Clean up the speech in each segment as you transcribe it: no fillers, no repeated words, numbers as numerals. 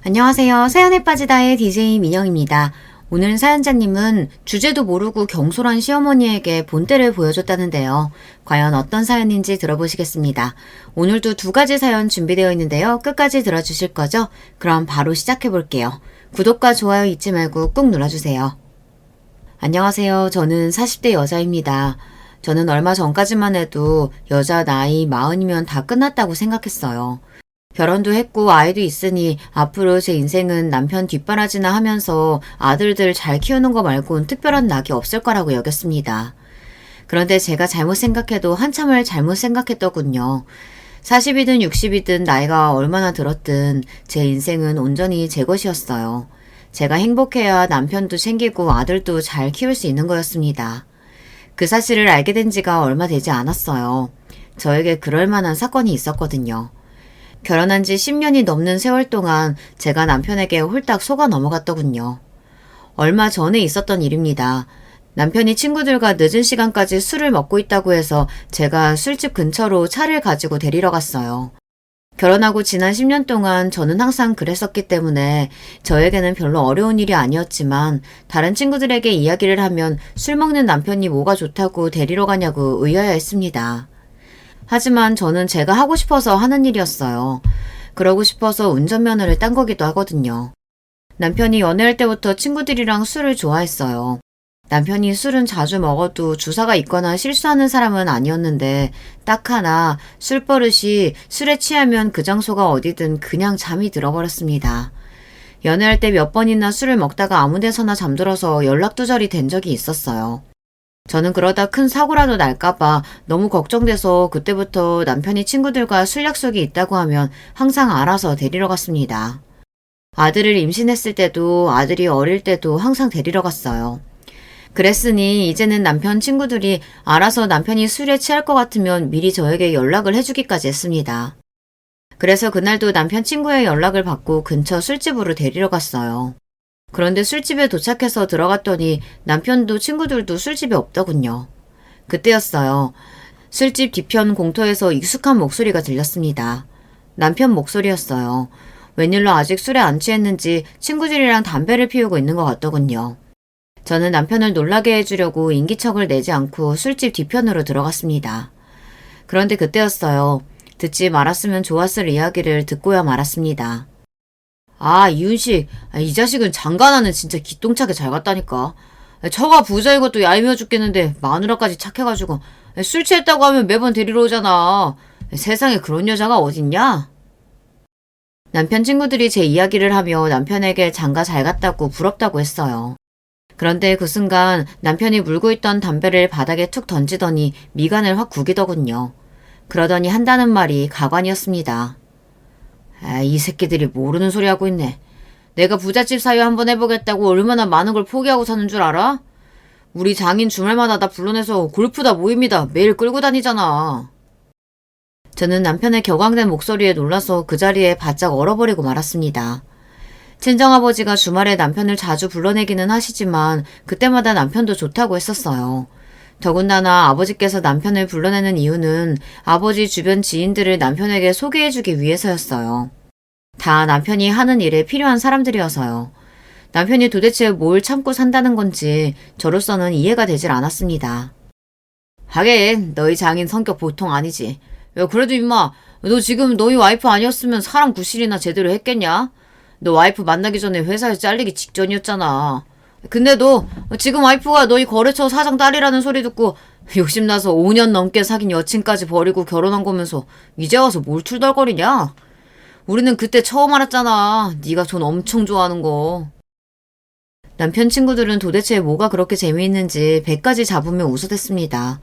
안녕하세요. 사연에 빠지다의 DJ 민영입니다. 오늘 사연자님은 주제도 모르고 경솔한 시어머니에게 본때를 보여줬다는데요. 과연 어떤 사연인지 들어보시겠습니다. 오늘도 두 가지 사연 준비되어 있는데요. 끝까지 들어주실 거죠? 그럼 바로 시작해볼게요. 구독과 좋아요 잊지 말고 꾹 눌러주세요. 안녕하세요. 저는 40대 여자입니다. 저는 얼마 전까지만 해도 여자 나이 40이면 다 끝났다고 생각했어요. 결혼도 했고 아이도 있으니 앞으로 제 인생은 남편 뒷바라지나 하면서 아들들 잘 키우는 거 말고는 특별한 낙이 없을 거라고 여겼습니다. 그런데 제가 잘못 생각해도 한참을 잘못 생각했더군요. 40이든 60이든 나이가 얼마나 들었든 제 인생은 온전히 제 것이었어요. 제가 행복해야 남편도 챙기고 아들도 잘 키울 수 있는 거였습니다. 그 사실을 알게 된 지가 얼마 되지 않았어요. 저에게 그럴 만한 사건이 있었거든요. 결혼한 지 10년이 넘는 세월 동안 제가 남편에게 홀딱 속아 넘어갔더군요. 얼마 전에 있었던 일입니다. 남편이 친구들과 늦은 시간까지 술을 먹고 있다고 해서 제가 술집 근처로 차를 가지고 데리러 갔어요. 결혼하고 지난 10년 동안 저는 항상 그랬었기 때문에 저에게는 별로 어려운 일이 아니었지만 다른 친구들에게 이야기를 하면 술 먹는 남편이 뭐가 좋다고 데리러 가냐고 의아해했습니다. 하지만 저는 제가 하고 싶어서 하는 일이었어요. 그러고 싶어서 운전면허를 딴 거기도 하거든요. 남편이 연애할 때부터 친구들이랑 술을 좋아했어요. 남편이 술은 자주 먹어도 주사가 있거나 실수하는 사람은 아니었는데 딱 하나 술버릇이 술에 취하면 그 장소가 어디든 그냥 잠이 들어버렸습니다. 연애할 때 몇 번이나 술을 먹다가 아무 데서나 잠들어서 연락두절이 된 적이 있었어요. 저는 그러다 큰 사고라도 날까봐 너무 걱정돼서 그때부터 남편이 친구들과 술 약속이 있다고 하면 항상 알아서 데리러 갔습니다. 아들을 임신했을 때도 아들이 어릴 때도 항상 데리러 갔어요. 그랬으니 이제는 남편 친구들이 알아서 남편이 술에 취할 것 같으면 미리 저에게 연락을 해주기까지 했습니다. 그래서 그날도 남편 친구의 연락을 받고 근처 술집으로 데리러 갔어요. 그런데 술집에 도착해서 들어갔더니 남편도 친구들도 술집에 없더군요. 그때였어요. 술집 뒤편 공터에서 익숙한 목소리가 들렸습니다. 남편 목소리였어요. 웬일로 아직 술에 안 취했는지 친구들이랑 담배를 피우고 있는 것 같더군요. 저는 남편을 놀라게 해주려고 인기척을 내지 않고 술집 뒤편으로 들어갔습니다. 그런데 그때였어요. 듣지 말았으면 좋았을 이야기를 듣고야 말았습니다. 이윤식, 이 자식은 장가나는 진짜 기똥차게 잘 갔다니까. 처가 부자인 것도 얄미워 죽겠는데 마누라까지 착해가지고 술 취했다고 하면 매번 데리러 오잖아. 세상에 그런 여자가 어딨냐? 남편 친구들이 제 이야기를 하며 남편에게 장가 잘 갔다고 부럽다고 했어요. 그런데 그 순간 남편이 물고 있던 담배를 바닥에 툭 던지더니 미간을 확 구기더군요. 그러더니 한다는 말이 가관이었습니다. 이 새끼들이 모르는 소리 하고 있네. 내가 부잣집 사유 한번 해보겠다고 얼마나 많은 걸 포기하고 사는 줄 알아? 우리 장인 주말마다 나 불러내서 골프다 모입니다. 매일 끌고 다니잖아. 저는 남편의 격앙된 목소리에 놀라서 그 자리에 바짝 얼어버리고 말았습니다. 친정아버지가 주말에 남편을 자주 불러내기는 하시지만 그때마다 남편도 좋다고 했었어요. 더군다나 아버지께서 남편을 불러내는 이유는 아버지 주변 지인들을 남편에게 소개해주기 위해서였어요. 다 남편이 하는 일에 필요한 사람들이어서요. 남편이 도대체 뭘 참고 산다는 건지 저로서는 이해가 되질 않았습니다. 하긴 너희 장인 성격 보통 아니지. 야, 그래도 임마 너 지금 너희 와이프 아니었으면 사람 구실이나 제대로 했겠냐? 너 와이프 만나기 전에 회사에서 잘리기 직전이었잖아. 근데 너 지금 와이프가 너희 거래처 사장 딸이라는 소리 듣고 욕심나서 5년 넘게 사귄 여친까지 버리고 결혼한 거면서 이제 와서 뭘 툴덜거리냐? 우리는 그때 처음 알았잖아. 네가 돈 엄청 좋아하는 거. 남편 친구들은 도대체 뭐가 그렇게 재미있는지 배까지 잡으며 웃어댔습니다.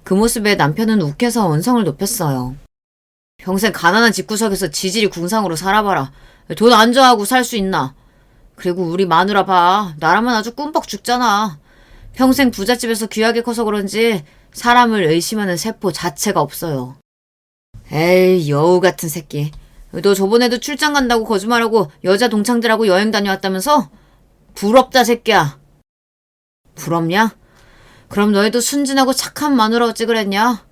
그 모습에 남편은 욱해서 언성을 높였어요. 평생 가난한 집구석에서 지질이 궁상으로 살아봐라. 돈 안 좋아하고 살 수 있나? 그리고 우리 마누라 봐. 나라면 아주 꿈뻑 죽잖아. 평생 부잣집에서 귀하게 커서 그런지 사람을 의심하는 세포 자체가 없어요. 에이, 여우 같은 새끼. 너 저번에도 출장 간다고 거짓말하고 여자 동창들하고 여행 다녀왔다면서? 부럽다, 새끼야. 부럽냐? 그럼 너희도 순진하고 착한 마누라 어찌 그랬냐?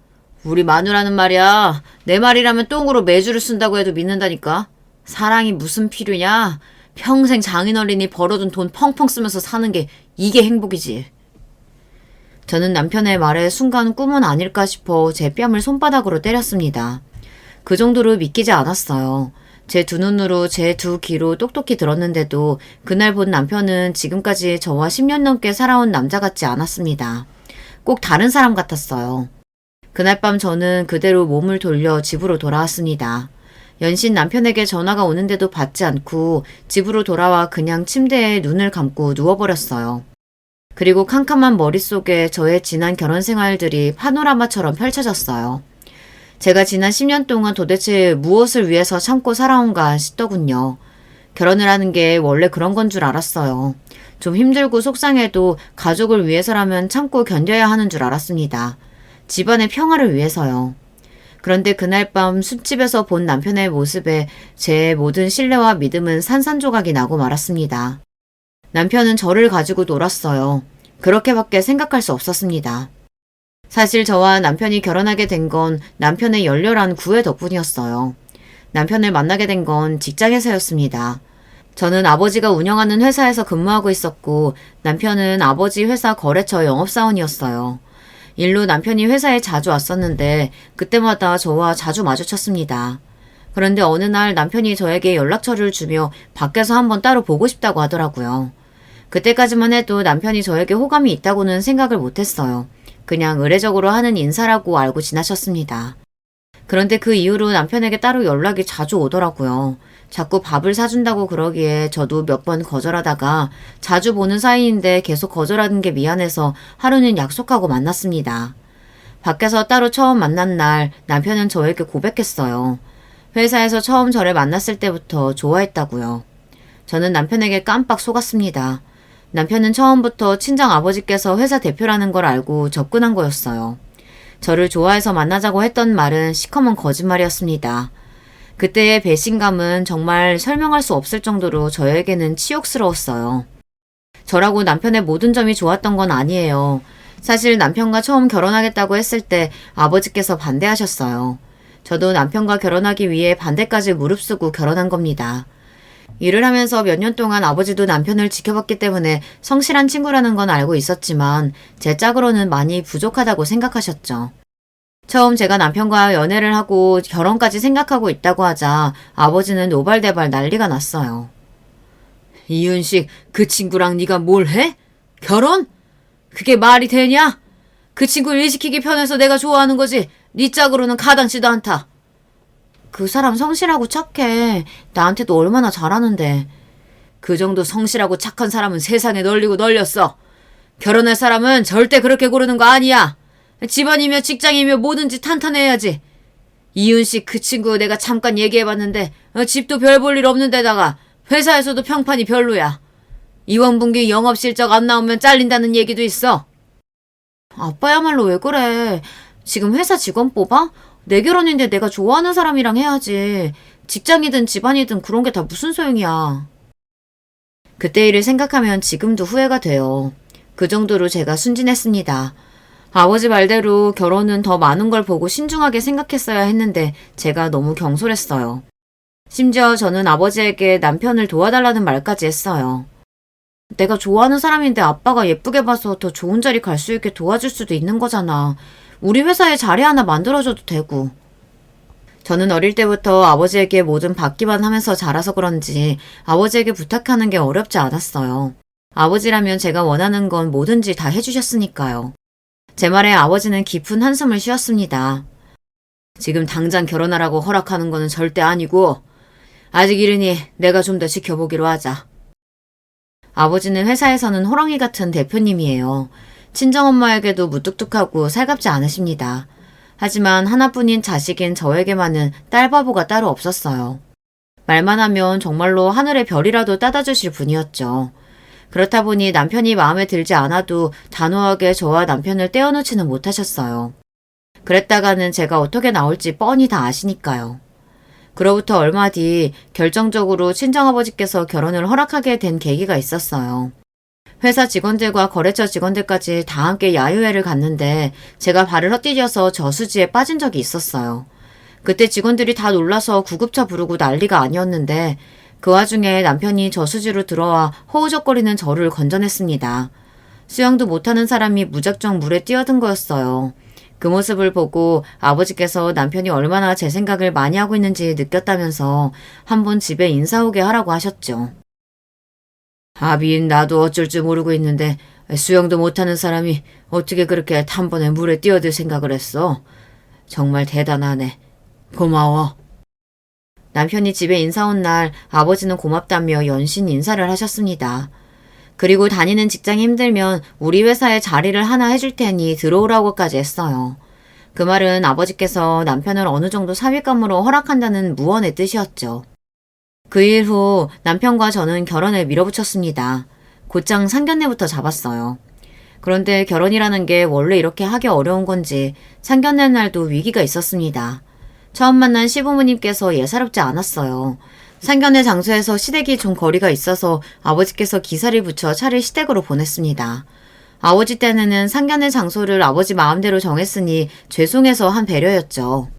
우리 마누라는 말이야. 내 말이라면 똥으로 매주를 쓴다고 해도 믿는다니까. 사랑이 무슨 필요냐? 평생 장인어른이 벌어둔 돈 펑펑 쓰면서 사는 게 이게 행복이지. 저는 남편의 말에 순간 꿈은 아닐까 싶어 제 뺨을 손바닥으로 때렸습니다. 그 정도로 믿기지 않았어요. 제 두 눈으로 제 두 귀로 똑똑히 들었는데도 그날 본 남편은 지금까지 저와 10년 넘게 살아온 남자 같지 않았습니다. 꼭 다른 사람 같았어요. 그날 밤 저는 그대로 몸을 돌려 집으로 돌아왔습니다. 연신 남편에게 전화가 오는데도 받지 않고 집으로 돌아와 그냥 침대에 눈을 감고 누워버렸어요. 그리고 캄캄한 머릿속에 저의 지난 결혼 생활들이 파노라마처럼 펼쳐졌어요. 제가 지난 10년 동안 도대체 무엇을 위해서 참고 살아온가 싶더군요. 결혼을 하는 게 원래 그런 건 줄 알았어요. 좀 힘들고 속상해도 가족을 위해서라면 참고 견뎌야 하는 줄 알았습니다. 집안의 평화를 위해서요. 그런데 그날 밤 술집에서 본 남편의 모습에 제 모든 신뢰와 믿음은 산산조각이 나고 말았습니다. 남편은 저를 가지고 놀았어요. 그렇게밖에 생각할 수 없었습니다. 사실 저와 남편이 결혼하게 된 건 남편의 열렬한 구애 덕분이었어요. 남편을 만나게 된 건 직장에서였습니다. 저는 아버지가 운영하는 회사에서 근무하고 있었고 남편은 아버지 회사 거래처 영업사원이었어요. 일로 남편이 회사에 자주 왔었는데 그때마다 저와 자주 마주쳤습니다. 그런데 어느 날 남편이 저에게 연락처를 주며 밖에서 한번 따로 보고 싶다고 하더라고요. 그때까지만 해도 남편이 저에게 호감이 있다고는 생각을 못했어요. 그냥 의례적으로 하는 인사라고 알고 지나쳤습니다. 그런데 그 이후로 남편에게 따로 연락이 자주 오더라고요. 자꾸 밥을 사준다고 그러기에 저도 몇 번 거절하다가 자주 보는 사이인데 계속 거절하는 게 미안해서 하루는 약속하고 만났습니다. 밖에서 따로 처음 만난 날 남편은 저에게 고백했어요. 회사에서 처음 저를 만났을 때부터 좋아했다고요. 저는 남편에게 깜빡 속았습니다. 남편은 처음부터 친정 아버지께서 회사 대표라는 걸 알고 접근한 거였어요. 저를 좋아해서 만나자고 했던 말은 시커먼 거짓말이었습니다. 그때의 배신감은 정말 설명할 수 없을 정도로 저에게는 치욕스러웠어요. 저라고 남편의 모든 점이 좋았던 건 아니에요. 사실 남편과 처음 결혼하겠다고 했을 때 아버지께서 반대하셨어요. 저도 남편과 결혼하기 위해 반대까지 무릅쓰고 결혼한 겁니다. 일을 하면서 몇 년 동안 아버지도 남편을 지켜봤기 때문에 성실한 친구라는 건 알고 있었지만 제 짝으로는 많이 부족하다고 생각하셨죠. 처음 제가 남편과 연애를 하고 결혼까지 생각하고 있다고 하자 아버지는 노발대발 난리가 났어요. 이윤식, 그 친구랑 네가 뭘 해? 결혼? 그게 말이 되냐? 그 친구 일 시키기 편해서 내가 좋아하는 거지. 네 짝으로는 가당치도 않다. 그 사람 성실하고 착해. 나한테도 얼마나 잘하는데. 그 정도 성실하고 착한 사람은 세상에 널리고 널렸어. 결혼할 사람은 절대 그렇게 고르는 거 아니야. 집안이며 직장이며 뭐든지 탄탄해야지. 이윤식 그 친구 내가 잠깐 얘기해봤는데 집도 별 볼 일 없는 데다가 회사에서도 평판이 별로야. 이번 분기 영업 실적 안 나오면 잘린다는 얘기도 있어. 아빠야말로 왜 그래. 지금 회사 직원 뽑아? 내 결혼인데 내가 좋아하는 사람이랑 해야지. 직장이든 집안이든 그런 게 다 무슨 소용이야. 그때 일을 생각하면 지금도 후회가 돼요. 그 정도로 제가 순진했습니다. 아버지 말대로 결혼은 더 많은 걸 보고 신중하게 생각했어야 했는데 제가 너무 경솔했어요. 심지어 저는 아버지에게 남편을 도와달라는 말까지 했어요. 내가 좋아하는 사람인데 아빠가 예쁘게 봐서 더 좋은 자리 갈 수 있게 도와줄 수도 있는 거잖아. 우리 회사에 자리 하나 만들어줘도 되고. 저는 어릴 때부터 아버지에게 뭐든 받기만 하면서 자라서 그런지 아버지에게 부탁하는 게 어렵지 않았어요. 아버지라면 제가 원하는 건 뭐든지 다 해주셨으니까요. 제 말에 아버지는 깊은 한숨을 쉬었습니다. 지금 당장 결혼하라고 허락하는 거는 절대 아니고 아직 이르니 내가 좀 더 지켜보기로 하자. 아버지는 회사에서는 호랑이 같은 대표님이에요. 친정엄마에게도 무뚝뚝하고 살갑지 않으십니다. 하지만 하나뿐인 자식인 저에게만은 딸바보가 따로 없었어요. 말만 하면 정말로 하늘의 별이라도 따다 주실 분이었죠. 그렇다 보니 남편이 마음에 들지 않아도 단호하게 저와 남편을 떼어놓지는 못하셨어요. 그랬다가는 제가 어떻게 나올지 뻔히 다 아시니까요. 그로부터 얼마 뒤 결정적으로 친정아버지께서 결혼을 허락하게 된 계기가 있었어요. 회사 직원들과 거래처 직원들까지 다 함께 야유회를 갔는데 제가 발을 헛디뎌서 저수지에 빠진 적이 있었어요. 그때 직원들이 다 놀라서 구급차 부르고 난리가 아니었는데 그 와중에 남편이 저수지로 들어와 허우적거리는 저를 건져냈습니다. 수영도 못하는 사람이 무작정 물에 뛰어든 거였어요. 그 모습을 보고 아버지께서 남편이 얼마나 제 생각을 많이 하고 있는지 느꼈다면서 한번 집에 인사 오게 하라고 하셨죠. 아빈, 나도 어쩔 줄 모르고 있는데 수영도 못하는 사람이 어떻게 그렇게 단번에 물에 뛰어들 생각을 했어? 정말 대단하네. 고마워. 남편이 집에 인사 온 날 아버지는 고맙다며 연신 인사를 하셨습니다. 그리고 다니는 직장이 힘들면 우리 회사에 자리를 하나 해줄 테니 들어오라고까지 했어요. 그 말은 아버지께서 남편을 어느 정도 사윗감으로 허락한다는 무언의 뜻이었죠. 그 일 후 남편과 저는 결혼을 밀어붙였습니다. 곧장 상견례부터 잡았어요. 그런데 결혼이라는 게 원래 이렇게 하기 어려운 건지 상견례 날도 위기가 있었습니다. 처음 만난 시부모님께서 예사롭지 않았어요. 상견례 장소에서 시댁이 좀 거리가 있어서 아버지께서 기사를 붙여 차를 시댁으로 보냈습니다. 아버지 때는 상견례 장소를 아버지 마음대로 정했으니 죄송해서 한 배려였죠.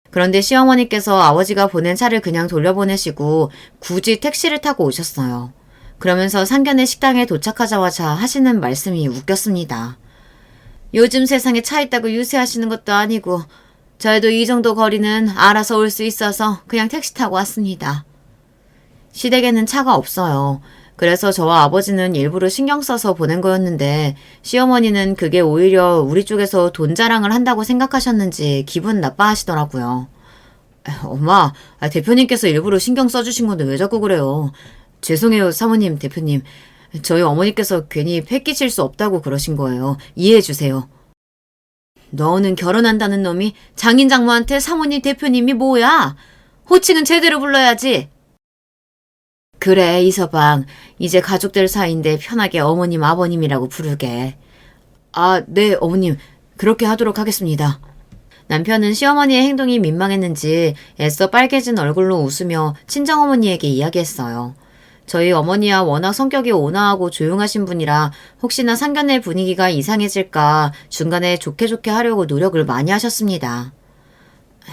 그런데 시어머니께서 아버지가 보낸 차를 그냥 돌려보내시고 굳이 택시를 타고 오셨어요. 그러면서 상견례 식당에 도착하자마자 하시는 말씀이 웃겼습니다. 요즘 세상에 차 있다고 유세하시는 것도 아니고 저희도 이 정도 거리는 알아서 올 수 있어서 그냥 택시 타고 왔습니다. 시댁에는 차가 없어요. 그래서 저와 아버지는 일부러 신경 써서 보낸 거였는데 시어머니는 그게 오히려 우리 쪽에서 돈 자랑을 한다고 생각하셨는지 기분 나빠하시더라고요. 엄마, 대표님께서 일부러 신경 써주신 건데 왜 자꾸 그래요? 죄송해요, 사모님, 대표님. 저희 어머니께서 괜히 패 끼칠 수 없다고 그러신 거예요. 이해해 주세요. 너는 결혼한다는 놈이 장인 장모한테 사모님, 대표님이 뭐야? 호칭은 제대로 불러야지. 그래, 이서방. 이제 가족들 사이인데 편하게 어머님, 아버님이라고 부르게. 아, 네, 어머님. 그렇게 하도록 하겠습니다. 남편은 시어머니의 행동이 민망했는지 애써 빨개진 얼굴로 웃으며 친정어머니에게 이야기했어요. 저희 어머니야 워낙 성격이 온화하고 조용하신 분이라 혹시나 상견례 분위기가 이상해질까 중간에 좋게 하려고 노력을 많이 하셨습니다.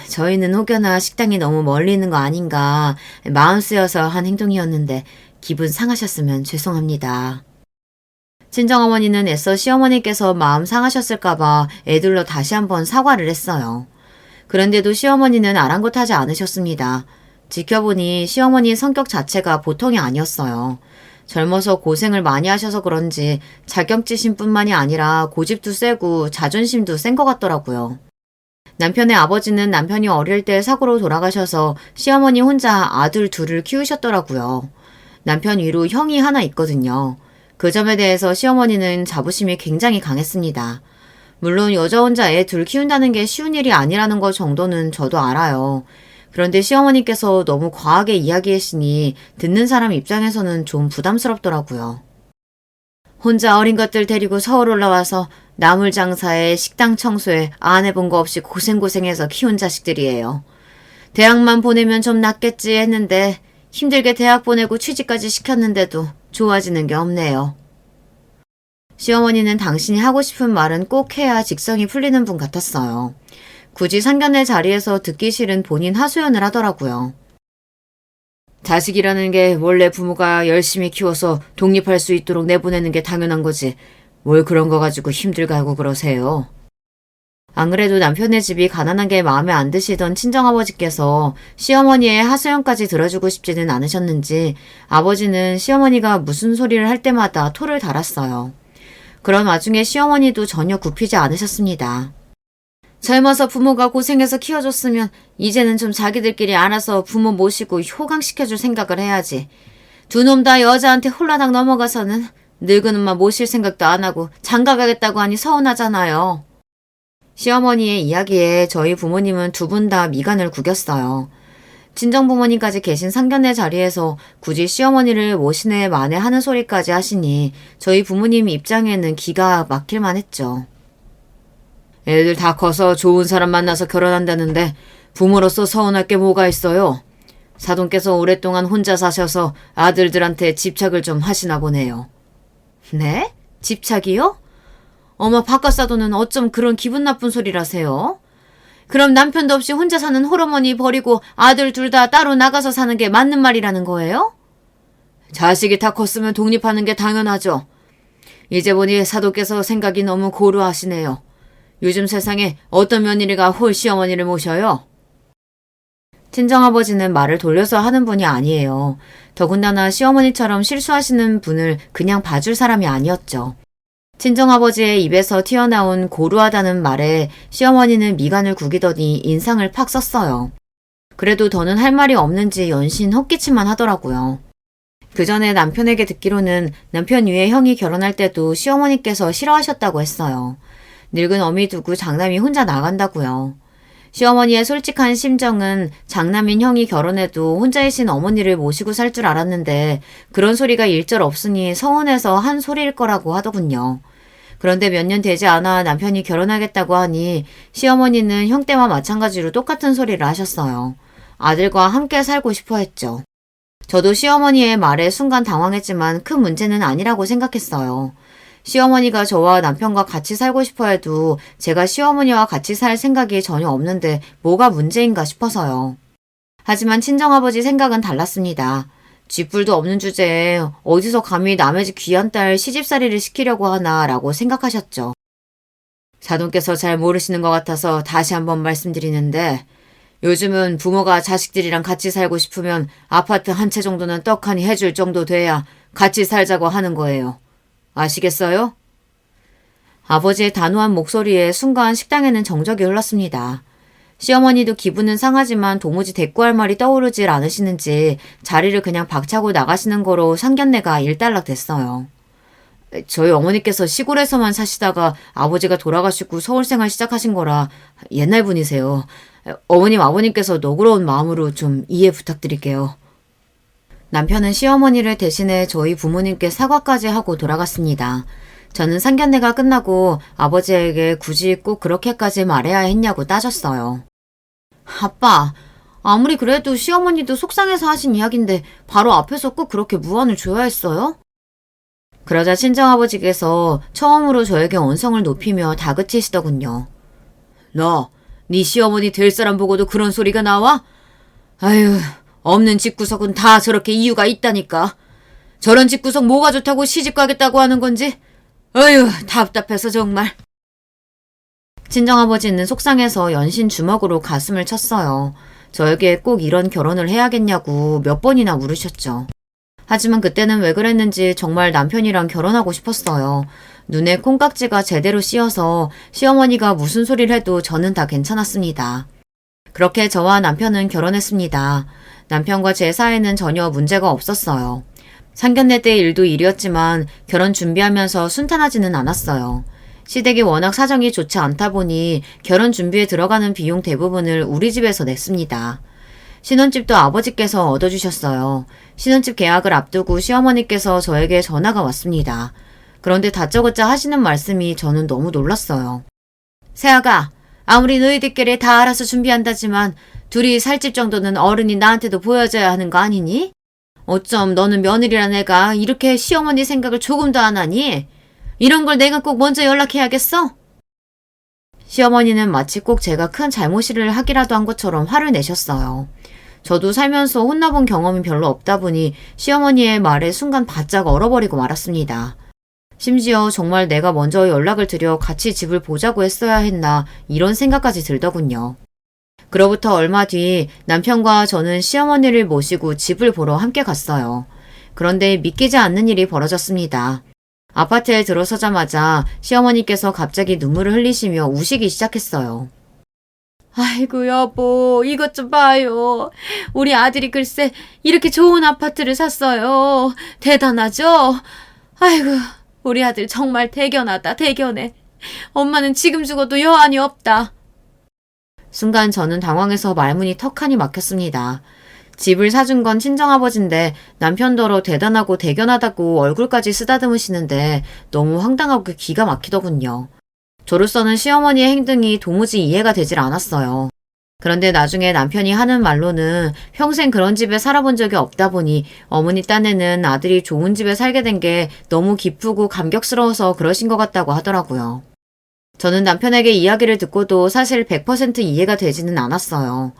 저희는 혹여나 식당이 너무 멀리 있는 거 아닌가 마음 쓰여서 한 행동이었는데 기분 상하셨으면 죄송합니다. 친정어머니는 애써 시어머니께서 마음 상하셨을까봐 애들러 다시 한번 사과를 했어요. 그런데도 시어머니는 아랑곳하지 않으셨습니다. 지켜보니 시어머니 성격 자체가 보통이 아니었어요. 젊어서 고생을 많이 하셔서 그런지 자격지심 뿐만이 아니라 고집도 세고 자존심도 센 것 같더라고요. 남편의 아버지는 남편이 어릴 때 사고로 돌아가셔서 시어머니 혼자 아들 둘을 키우셨더라고요. 남편 위로 형이 하나 있거든요. 그 점에 대해서 시어머니는 자부심이 굉장히 강했습니다. 물론 여자 혼자 애 둘 키운다는 게 쉬운 일이 아니라는 것 정도는 저도 알아요. 그런데 시어머니께서 너무 과하게 이야기하시니 듣는 사람 입장에서는 좀 부담스럽더라고요. 혼자 어린 것들 데리고 서울 올라와서 나물 장사에 식당 청소에 안 해본 거 없이 고생해서 키운 자식들이에요. 대학만 보내면 좀 낫겠지 했는데 힘들게 대학 보내고 취직까지 시켰는데도 좋아지는 게 없네요. 시어머니는 당신이 하고 싶은 말은 꼭 해야 직성이 풀리는 분 같았어요. 굳이 상견례 자리에서 듣기 싫은 본인 하소연을 하더라고요. 자식이라는 게 원래 부모가 열심히 키워서 독립할 수 있도록 내보내는 게 당연한 거지. 뭘 그런 거 가지고 힘들게 하고 그러세요. 안 그래도 남편의 집이 가난한 게 마음에 안 드시던 친정아버지께서 시어머니의 하소연까지 들어주고 싶지는 않으셨는지 아버지는 시어머니가 무슨 소리를 할 때마다 토를 달았어요. 그런 와중에 시어머니도 전혀 굽히지 않으셨습니다. 젊어서 부모가 고생해서 키워줬으면 이제는 좀 자기들끼리 알아서 부모 모시고 효강시켜줄 생각을 해야지. 두 놈 다 여자한테 홀라당 넘어가서는 늙은 엄마 모실 생각도 안 하고 장가가겠다고 하니 서운하잖아요. 시어머니의 이야기에 저희 부모님은 두 분 다 미간을 구겼어요. 친정부모님까지 계신 상견례 자리에서 굳이 시어머니를 모시네 마네 하는 소리까지 하시니 저희 부모님 입장에는 기가 막힐만 했죠. 애들 다 커서 좋은 사람 만나서 결혼한다는데 부모로서 서운할 게 뭐가 있어요. 사돈께서 오랫동안 혼자 사셔서 아들들한테 집착을 좀 하시나 보네요. 네? 집착이요? 어머 바깥사돈은 어쩜 그런 기분 나쁜 소리라세요? 그럼 남편도 없이 혼자 사는 홀어머니 버리고 아들 둘 다 따로 나가서 사는 게 맞는 말이라는 거예요? 자식이 다 컸으면 독립하는 게 당연하죠. 이제 보니 사도께서 생각이 너무 고루하시네요. 요즘 세상에 어떤 며느리가 홀 시어머니를 모셔요? 친정아버지는 말을 돌려서 하는 분이 아니에요. 더군다나 시어머니처럼 실수하시는 분을 그냥 봐줄 사람이 아니었죠. 친정아버지의 입에서 튀어나온 고루하다는 말에 시어머니는 미간을 구기더니 인상을 팍 썼어요. 그래도 더는 할 말이 없는지 연신 헛기침만 하더라고요. 그 전에 남편에게 듣기로는 남편 위에 형이 결혼할 때도 시어머니께서 싫어하셨다고 했어요. 늙은 어미 두고 장남이 혼자 나간다고요. 시어머니의 솔직한 심정은 장남인 형이 결혼해도 혼자이신 어머니를 모시고 살 줄 알았는데 그런 소리가 일절 없으니 서운해서 한 소리일 거라고 하더군요. 그런데 몇 년 되지 않아 남편이 결혼하겠다고 하니 시어머니는 형 때와 마찬가지로 똑같은 소리를 하셨어요. 아들과 함께 살고 싶어 했죠. 저도 시어머니의 말에 순간 당황했지만 큰 문제는 아니라고 생각했어요. 시어머니가 저와 남편과 같이 살고 싶어 해도 제가 시어머니와 같이 살 생각이 전혀 없는데 뭐가 문제인가 싶어서요. 하지만 친정아버지 생각은 달랐습니다. 쥐뿔도 없는 주제에 어디서 감히 남의 집 귀한 딸 시집살이를 시키려고 하나라고 생각하셨죠. 사돈께서 잘 모르시는 것 같아서 다시 한번 말씀드리는데 요즘은 부모가 자식들이랑 같이 살고 싶으면 아파트 한 채 정도는 떡하니 해줄 정도 돼야 같이 살자고 하는 거예요. 아시겠어요? 아버지의 단호한 목소리에 순간 식당에는 정적이 흘렀습니다. 시어머니도 기분은 상하지만 도무지 대꾸할 말이 떠오르질 않으시는지 자리를 그냥 박차고 나가시는 거로 상견례가 일단락 됐어요. 저희 어머니께서 시골에서만 사시다가 아버지가 돌아가시고 서울 생활 시작하신 거라 옛날 분이세요. 어머님 아버님께서 너그러운 마음으로 좀 이해 부탁드릴게요. 남편은 시어머니를 대신해 저희 부모님께 사과까지 하고 돌아갔습니다. 저는 상견례가 끝나고 아버지에게 굳이 꼭 그렇게까지 말해야 했냐고 따졌어요. 아빠, 아무리 그래도 시어머니도 속상해서 하신 이야기인데 바로 앞에서 꼭 그렇게 무안을 줘야 했어요? 그러자 친정아버지께서 처음으로 저에게 언성을 높이며 다그치시더군요. 너, 네 시어머니 될 사람 보고도 그런 소리가 나와? 아유, 없는 집구석은 다 저렇게 이유가 있다니까. 저런 집구석 뭐가 좋다고 시집 가겠다고 하는 건지. 어휴, 답답해서 정말. 친정아버지는 속상해서 연신 주먹으로 가슴을 쳤어요. 저에게 꼭 이런 결혼을 해야겠냐고 몇 번이나 물으셨죠. 하지만 그때는 왜 그랬는지 정말 남편이랑 결혼하고 싶었어요. 눈에 콩깍지가 제대로 씌어서 시어머니가 무슨 소리를 해도 저는 다 괜찮았습니다. 그렇게 저와 남편은 결혼했습니다. 남편과 제 사이는 전혀 문제가 없었어요. 상견례 때 일도 일이었지만 결혼 준비하면서 순탄하지는 않았어요. 시댁이 워낙 사정이 좋지 않다 보니 결혼 준비에 들어가는 비용 대부분을 우리 집에서 냈습니다. 신혼집도 아버지께서 얻어주셨어요. 신혼집 계약을 앞두고 시어머니께서 저에게 전화가 왔습니다. 그런데 다짜고짜 하시는 말씀이 저는 너무 놀랐어요. 새아가, 아무리 너희들끼리 다 알아서 준비한다지만 둘이 살 집 정도는 어른이 나한테도 보여줘야 하는 거 아니니? 어쩜 너는 며느리란 애가 이렇게 시어머니 생각을 조금도 안 하니? 이런 걸 내가 꼭 먼저 연락해야겠어? 시어머니는 마치 꼭 제가 큰 잘못을 하기라도 한 것처럼 화를 내셨어요. 저도 살면서 혼나본 경험이 별로 없다 보니 시어머니의 말에 순간 바짝 얼어버리고 말았습니다. 심지어 정말 내가 먼저 연락을 드려 같이 집을 보자고 했어야 했나 이런 생각까지 들더군요. 그로부터 얼마 뒤 남편과 저는 시어머니를 모시고 집을 보러 함께 갔어요. 그런데 믿기지 않는 일이 벌어졌습니다. 아파트에 들어서자마자 시어머니께서 갑자기 눈물을 흘리시며 우시기 시작했어요. 아이고 여보, 이것 좀 봐요. 우리 아들이 글쎄 이렇게 좋은 아파트를 샀어요. 대단하죠? 아이고, 우리 아들 정말 대견하다, 대견해. 엄마는 지금 죽어도 여한이 없다. 순간 저는 당황해서 말문이 턱하니 막혔습니다. 집을 사준 건 친정아버지인데 남편더러 대단하고 대견하다고 얼굴까지 쓰다듬으시는데 너무 황당하고 기가 막히더군요. 저로서는 시어머니의 행동이 도무지 이해가 되질 않았어요. 그런데 나중에 남편이 하는 말로는 평생 그런 집에 살아본 적이 없다 보니 어머니 딴에는 아들이 좋은 집에 살게 된 게 너무 기쁘고 감격스러워서 그러신 것 같다고 하더라고요. 저는 남편에게 이야기를 듣고도 사실 100% 이해가 되지는 않았어요.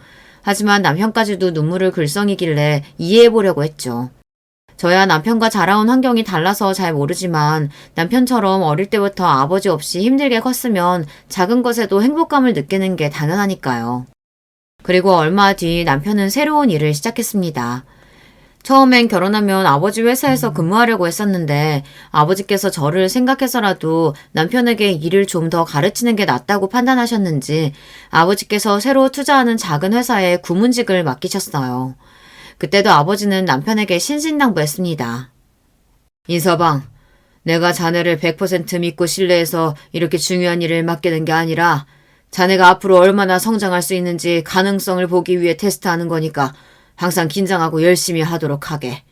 하지만 남편까지도 눈물을 글썽이길래 이해해보려고 했죠. 저야 남편과 자라온 환경이 달라서 잘 모르지만 남편처럼 어릴 때부터 아버지 없이 힘들게 컸으면 작은 것에도 행복감을 느끼는 게 당연하니까요. 그리고 얼마 뒤 남편은 새로운 일을 시작했습니다. 처음엔 결혼하면 아버지 회사에서 근무하려고 했었는데 아버지께서 저를 생각해서라도 남편에게 일을 좀 더 가르치는 게 낫다고 판단하셨는지 아버지께서 새로 투자하는 작은 회사에 구문직을 맡기셨어요. 그때도 아버지는 남편에게 신신당부했습니다. 인서방, 내가 자네를 100% 믿고 신뢰해서 이렇게 중요한 일을 맡기는 게 아니라 자네가 앞으로 얼마나 성장할 수 있는지 가능성을 보기 위해 테스트하는 거니까 항상 긴장하고 열심히 하도록 하게.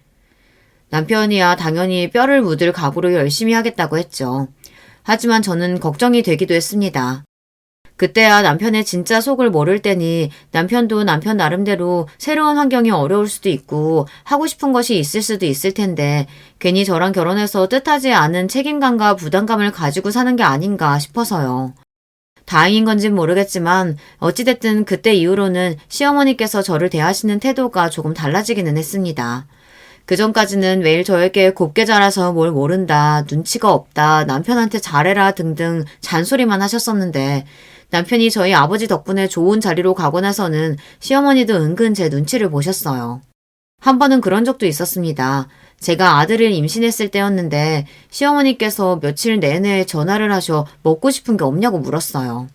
남편이야 당연히 뼈를 묻을 각오로 열심히 하겠다고 했죠. 하지만 저는 걱정이 되기도 했습니다. 그때야 남편의 진짜 속을 모를 때니 남편도 남편 나름대로 새로운 환경이 어려울 수도 있고 하고 싶은 것이 있을 수도 있을 텐데 괜히 저랑 결혼해서 뜻하지 않은 책임감과 부담감을 가지고 사는 게 아닌가 싶어서요. 다행인 건진 모르겠지만 어찌됐든 그때 이후로는 시어머니께서 저를 대하시는 태도가 조금 달라지기는 했습니다. 그전까지는 매일 저에게 곱게 자라서 뭘 모른다, 눈치가 없다, 남편한테 잘해라 등등 잔소리만 하셨었는데 남편이 저희 아버지 덕분에 좋은 자리로 가고 나서는 시어머니도 은근 제 눈치를 보셨어요. 한 번은 그런 적도 있었습니다. 제가 아들을 임신했을 때였는데 시어머니께서 며칠 내내 전화를 하셔 먹고 싶은 게 없냐고 물었어요.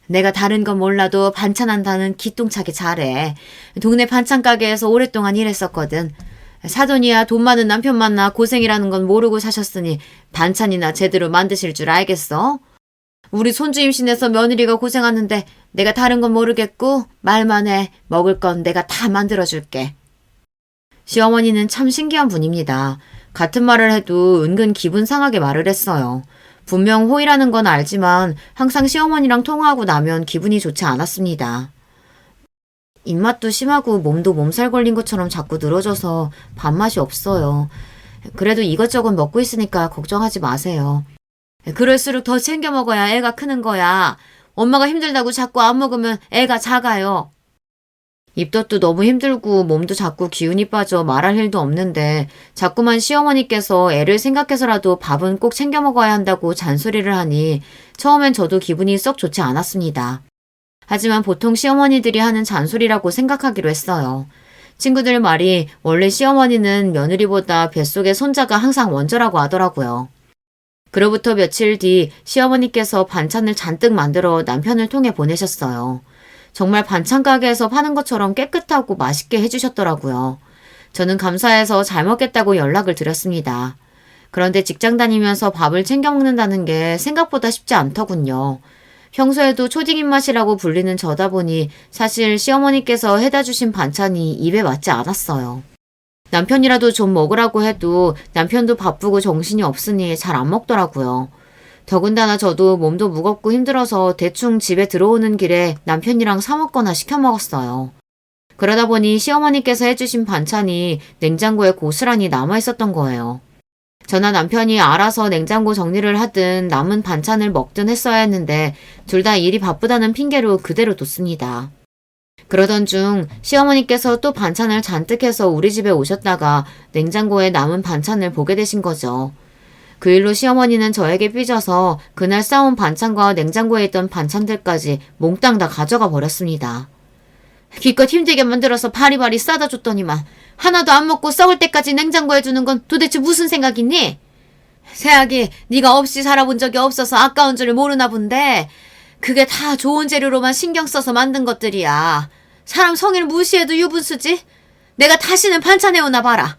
내가 다른 건 몰라도 반찬한다는 기똥차게 잘해. 동네 반찬 가게에서 오랫동안 일했었거든. 사돈이야 돈 많은 남편 만나 고생이라는 건 모르고 사셨으니 반찬이나 제대로 만드실 줄 알겠어? 우리 손주 임신해서 며느리가 고생하는데 내가 다른 건 모르겠고 말만 해. 먹을 건 내가 다 만들어줄게. 시어머니는 참 신기한 분입니다. 같은 말을 해도 은근 기분 상하게 말을 했어요. 분명 호의라는 건 알지만 항상 시어머니랑 통화하고 나면 기분이 좋지 않았습니다. 입맛도 심하고 몸도 몸살 걸린 것처럼 자꾸 늘어져서 밥맛이 없어요. 그래도 이것저것 먹고 있으니까 걱정하지 마세요. 그럴수록 더 챙겨 먹어야 애가 크는 거야. 엄마가 힘들다고 자꾸 안 먹으면 애가 작아요. 입덧도 너무 힘들고 몸도 자꾸 기운이 빠져 말할 일도 없는데 자꾸만 시어머니께서 애를 생각해서라도 밥은 꼭 챙겨 먹어야 한다고 잔소리를 하니 처음엔 저도 기분이 썩 좋지 않았습니다. 하지만 보통 시어머니들이 하는 잔소리라고 생각하기로 했어요. 친구들 말이 원래 시어머니는 며느리보다 뱃속의 손자가 항상 먼저라고 하더라고요. 그로부터 며칠 뒤 시어머니께서 반찬을 잔뜩 만들어 남편을 통해 보내셨어요. 정말 반찬 가게에서 파는 것처럼 깨끗하고 맛있게 해주셨더라고요. 저는 감사해서 잘 먹겠다고 연락을 드렸습니다. 그런데 직장 다니면서 밥을 챙겨 먹는다는 게 생각보다 쉽지 않더군요. 평소에도 초딩 입맛이라고 불리는 저다 보니 사실 시어머니께서 해다 주신 반찬이 입에 맞지 않았어요. 남편이라도 좀 먹으라고 해도 남편도 바쁘고 정신이 없으니 잘 안 먹더라고요. 더군다나 저도 몸도 무겁고 힘들어서 대충 집에 들어오는 길에 남편이랑 사 먹거나 시켜 먹었어요. 그러다 보니 시어머니께서 해주신 반찬이 냉장고에 고스란히 남아있었던 거예요. 저나 남편이 알아서 냉장고 정리를 하든 남은 반찬을 먹든 했어야 했는데 둘 다 일이 바쁘다는 핑계로 그대로 뒀습니다. 그러던 중 시어머니께서 또 반찬을 잔뜩 해서 우리 집에 오셨다가 냉장고에 남은 반찬을 보게 되신 거죠. 그 일로 시어머니는 저에게 삐져서 그날 싸온 반찬과 냉장고에 있던 반찬들까지 몽땅 다 가져가 버렸습니다. 기껏 힘들게 만들어서 바리바리 싸다 줬더니만 하나도 안 먹고 썩을 때까지 냉장고에 두는 건 도대체 무슨 생각이니? 새아기 네가 없이 살아본 적이 없어서 아까운 줄을 모르나 본데 그게 다 좋은 재료로만 신경 써서 만든 것들이야. 사람 성의를 무시해도 유분수지? 내가 다시는 반찬해오나 봐라.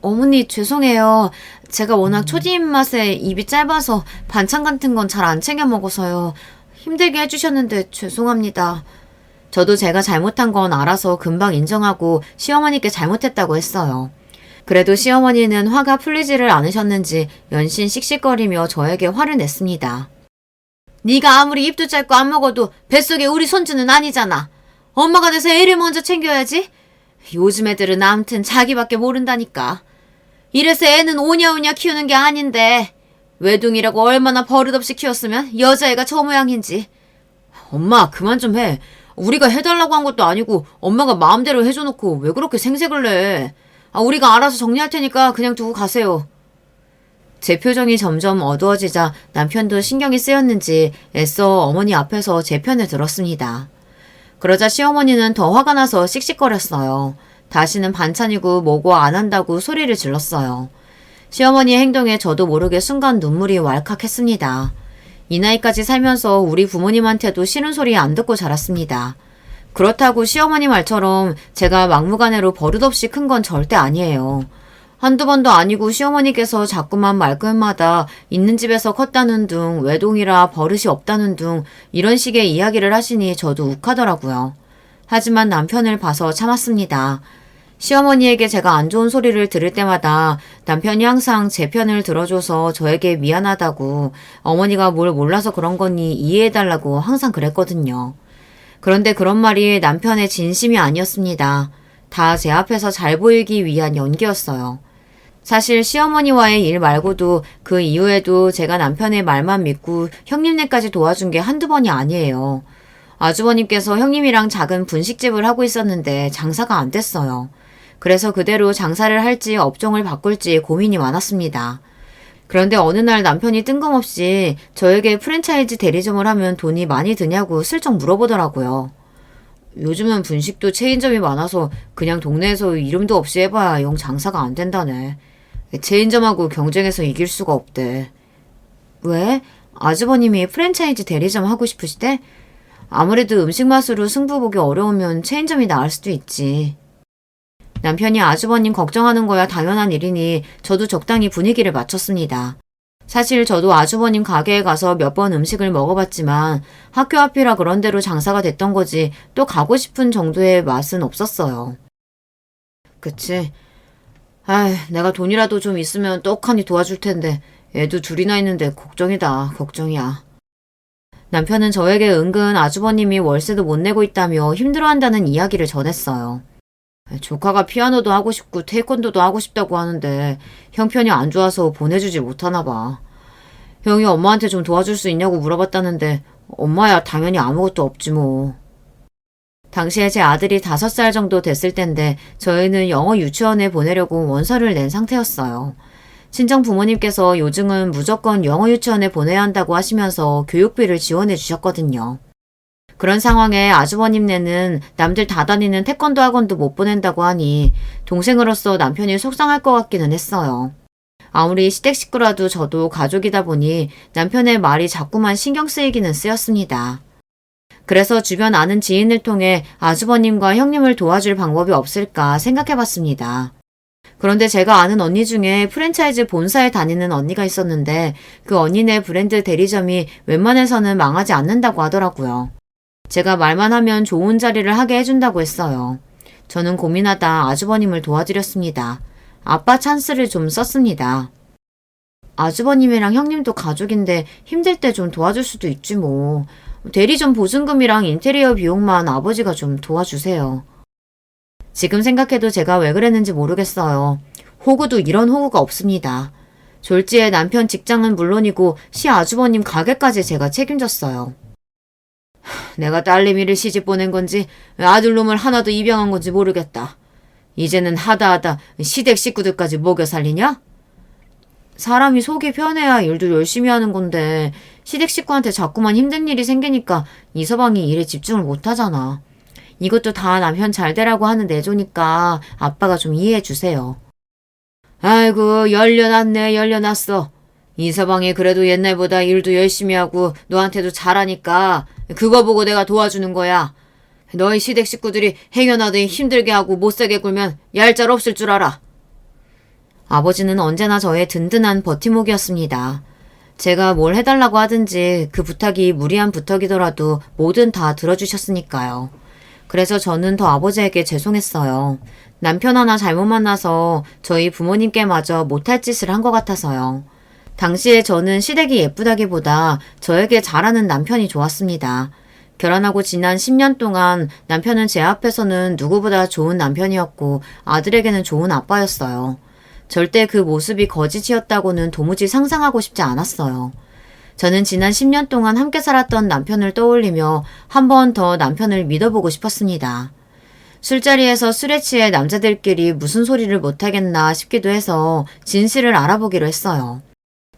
어머니 죄송해요. 제가 워낙 초딩 입맛에 입이 짧아서 반찬 같은 건 잘 안 챙겨 먹어서요. 힘들게 해주셨는데 죄송합니다. 저도 제가 잘못한 건 알아서 금방 인정하고 시어머니께 잘못했다고 했어요. 그래도 시어머니는 화가 풀리지를 않으셨는지 연신 씩씩거리며 저에게 화를 냈습니다. 네가 아무리 입도 짧고 안 먹어도 뱃속에 우리 손주는 아니잖아. 엄마가 돼서 애를 먼저 챙겨야지. 요즘 애들은 아무튼 자기밖에 모른다니까. 이래서 애는 오냐오냐 키우는 게 아닌데 외동이라고 얼마나 버릇없이 키웠으면 여자애가 저 모양인지. 엄마, 그만 좀 해. 우리가 해달라고 한 것도 아니고 엄마가 마음대로 해줘놓고 왜 그렇게 생색을 내. 우리가 알아서 정리할 테니까 그냥 두고 가세요. 제 표정이 점점 어두워지자 남편도 신경이 쓰였는지 애써 어머니 앞에서 제 편을 들었습니다. 그러자 시어머니는 더 화가 나서 씩씩거렸어요. 다시는 반찬이고 뭐고 안 한다고 소리를 질렀어요. 시어머니의 행동에 저도 모르게 순간 눈물이 왈칵했습니다. 이 나이까지 살면서 우리 부모님한테도 싫은 소리 안 듣고 자랐습니다. 그렇다고 시어머니 말처럼 제가 막무가내로 버릇없이 큰 건 절대 아니에요. 한두 번도 아니고 시어머니께서 자꾸만 말끝마다 있는 집에서 컸다는 둥, 외동이라 버릇이 없다는 둥 이런 식의 이야기를 하시니 저도 욱하더라고요. 하지만 남편을 봐서 참았습니다. 시어머니에게 제가 안 좋은 소리를 들을 때마다 남편이 항상 제 편을 들어줘서 저에게 미안하다고 어머니가 뭘 몰라서 그런 거니 이해해달라고 항상 그랬거든요. 그런데 그런 말이 남편의 진심이 아니었습니다. 다 제 앞에서 잘 보이기 위한 연기였어요. 사실 시어머니와의 일 말고도 그 이후에도 제가 남편의 말만 믿고 형님네까지 도와준 게 한두 번이 아니에요. 아주버님께서 형님이랑 작은 분식집을 하고 있었는데 장사가 안 됐어요. 그래서 그대로 장사를 할지 업종을 바꿀지 고민이 많았습니다. 그런데 어느 날 남편이 뜬금없이 저에게 프랜차이즈 대리점을 하면 돈이 많이 드냐고 슬쩍 물어보더라고요. 요즘은 분식도 체인점이 많아서 그냥 동네에서 이름도 없이 해봐야 영 장사가 안 된다네. 체인점하고 경쟁해서 이길 수가 없대. 왜? 아주버님이 프랜차이즈 대리점 하고 싶으시대? 아무래도 음식 맛으로 승부 보기 어려우면 체인점이 나을 수도 있지. 남편이 아주버님 걱정하는 거야 당연한 일이니 저도 적당히 분위기를 맞췄습니다. 사실 저도 아주버님 가게에 가서 몇 번 음식을 먹어봤지만 학교 앞이라 그런 데로 장사가 됐던 거지 또 가고 싶은 정도의 맛은 없었어요. 그치. 내가 돈이라도 좀 있으면 떡하니 도와줄 텐데 애도 둘이나 있는데 걱정이다. 걱정이야. 남편은 저에게 은근 아주버님이 월세도 못 내고 있다며 힘들어한다는 이야기를 전했어요. 조카가 피아노도 하고 싶고 태권도도 하고 싶다고 하는데 형편이 안 좋아서 보내주지 못하나 봐. 형이 엄마한테 좀 도와줄 수 있냐고 물어봤다는데 엄마야 당연히 아무것도 없지 뭐. 당시에 제 아들이 5살 정도 됐을 텐데 저희는 영어 유치원에 보내려고 원서를 낸 상태였어요. 친정 부모님께서 요즘은 무조건 영어 유치원에 보내야 한다고 하시면서 교육비를 지원해 주셨거든요. 그런 상황에 아주버님네는 남들 다 다니는 태권도 학원도 못 보낸다고 하니 동생으로서 남편이 속상할 것 같기는 했어요. 아무리 시댁 식구라도 저도 가족이다 보니 남편의 말이 자꾸만 신경 쓰이기는 쓰였습니다. 그래서 주변 아는 지인을 통해 아주버님과 형님을 도와줄 방법이 없을까 생각해봤습니다. 그런데 제가 아는 언니 중에 프랜차이즈 본사에 다니는 언니가 있었는데 그 언니네 브랜드 대리점이 웬만해서는 망하지 않는다고 하더라고요. 제가 말만 하면 좋은 자리를 하게 해준다고 했어요. 저는 고민하다 아주버님을 도와드렸습니다. 아빠 찬스를 좀 썼습니다. 아주버님이랑 형님도 가족인데 힘들 때 좀 도와줄 수도 있지 뭐. 대리점 보증금이랑 인테리어 비용만 아버지가 좀 도와주세요. 지금 생각해도 제가 왜 그랬는지 모르겠어요. 호구도 이런 호구가 없습니다. 졸지에 남편 직장은 물론이고 시 아주버님 가게까지 제가 책임졌어요. 내가 딸내미를 시집 보낸 건지 아들놈을 하나도 입양한 건지 모르겠다. 이제는 하다하다 시댁 식구들까지 먹여 살리냐? 사람이 속이 편해야 일도 열심히 하는 건데 시댁 식구한테 자꾸만 힘든 일이 생기니까 이 서방이 일에 집중을 못하잖아. 이것도 다 남편 잘 되라고 하는 내조니까 아빠가 좀 이해해 주세요. 아이고 열려놨네 열려놨어. 이 서방이 그래도 옛날보다 일도 열심히 하고 너한테도 잘하니까 그거 보고 내가 도와주는 거야. 너희 시댁 식구들이 행여나도 힘들게 하고 못살게 굴면 얄짤 없을 줄 알아. 아버지는 언제나 저의 든든한 버팀목이었습니다. 제가 뭘 해달라고 하든지 그 부탁이 무리한 부탁이더라도 뭐든 다 들어주셨으니까요. 그래서 저는 더 아버지에게 죄송했어요. 남편 하나 잘못 만나서 저희 부모님께마저 못할 짓을 한 것 같아서요. 당시에 저는 시댁이 예쁘다기보다 저에게 잘하는 남편이 좋았습니다. 결혼하고 지난 10년 동안 남편은 제 앞에서는 누구보다 좋은 남편이었고 아들에게는 좋은 아빠였어요. 절대 그 모습이 거짓이었다고는 도무지 상상하고 싶지 않았어요. 저는 지난 10년 동안 함께 살았던 남편을 떠올리며 한 번 더 남편을 믿어보고 싶었습니다. 술자리에서 술에 취해 남자들끼리 무슨 소리를 못하겠나 싶기도 해서 진실을 알아보기로 했어요.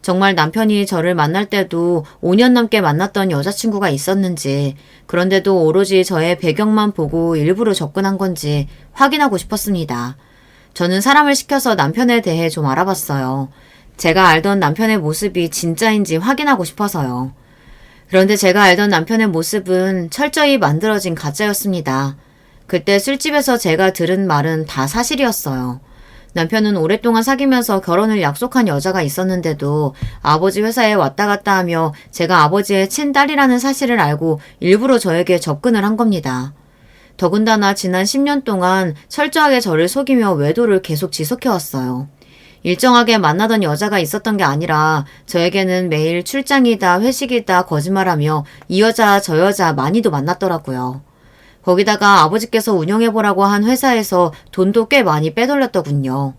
정말 남편이 저를 만날 때도 5년 넘게 만났던 여자친구가 있었는지, 그런데도 오로지 저의 배경만 보고 일부러 접근한 건지 확인하고 싶었습니다. 저는 사람을 시켜서 남편에 대해 좀 알아봤어요. 제가 알던 남편의 모습이 진짜인지 확인하고 싶어서요. 그런데 제가 알던 남편의 모습은 철저히 만들어진 가짜였습니다. 그때 술집에서 제가 들은 말은 다 사실이었어요. 남편은 오랫동안 사귀면서 결혼을 약속한 여자가 있었는데도 아버지 회사에 왔다 갔다 하며 제가 아버지의 친딸이라는 사실을 알고 일부러 저에게 접근을 한 겁니다. 더군다나 지난 10년 동안 철저하게 저를 속이며 외도를 계속 지속해왔어요. 일정하게 만나던 여자가 있었던 게 아니라 저에게는 매일 출장이다 회식이다 거짓말하며 이 여자 저 여자 많이도 만났더라고요. 거기다가 아버지께서 운영해보라고 한 회사에서 돈도 꽤 많이 빼돌렸더군요.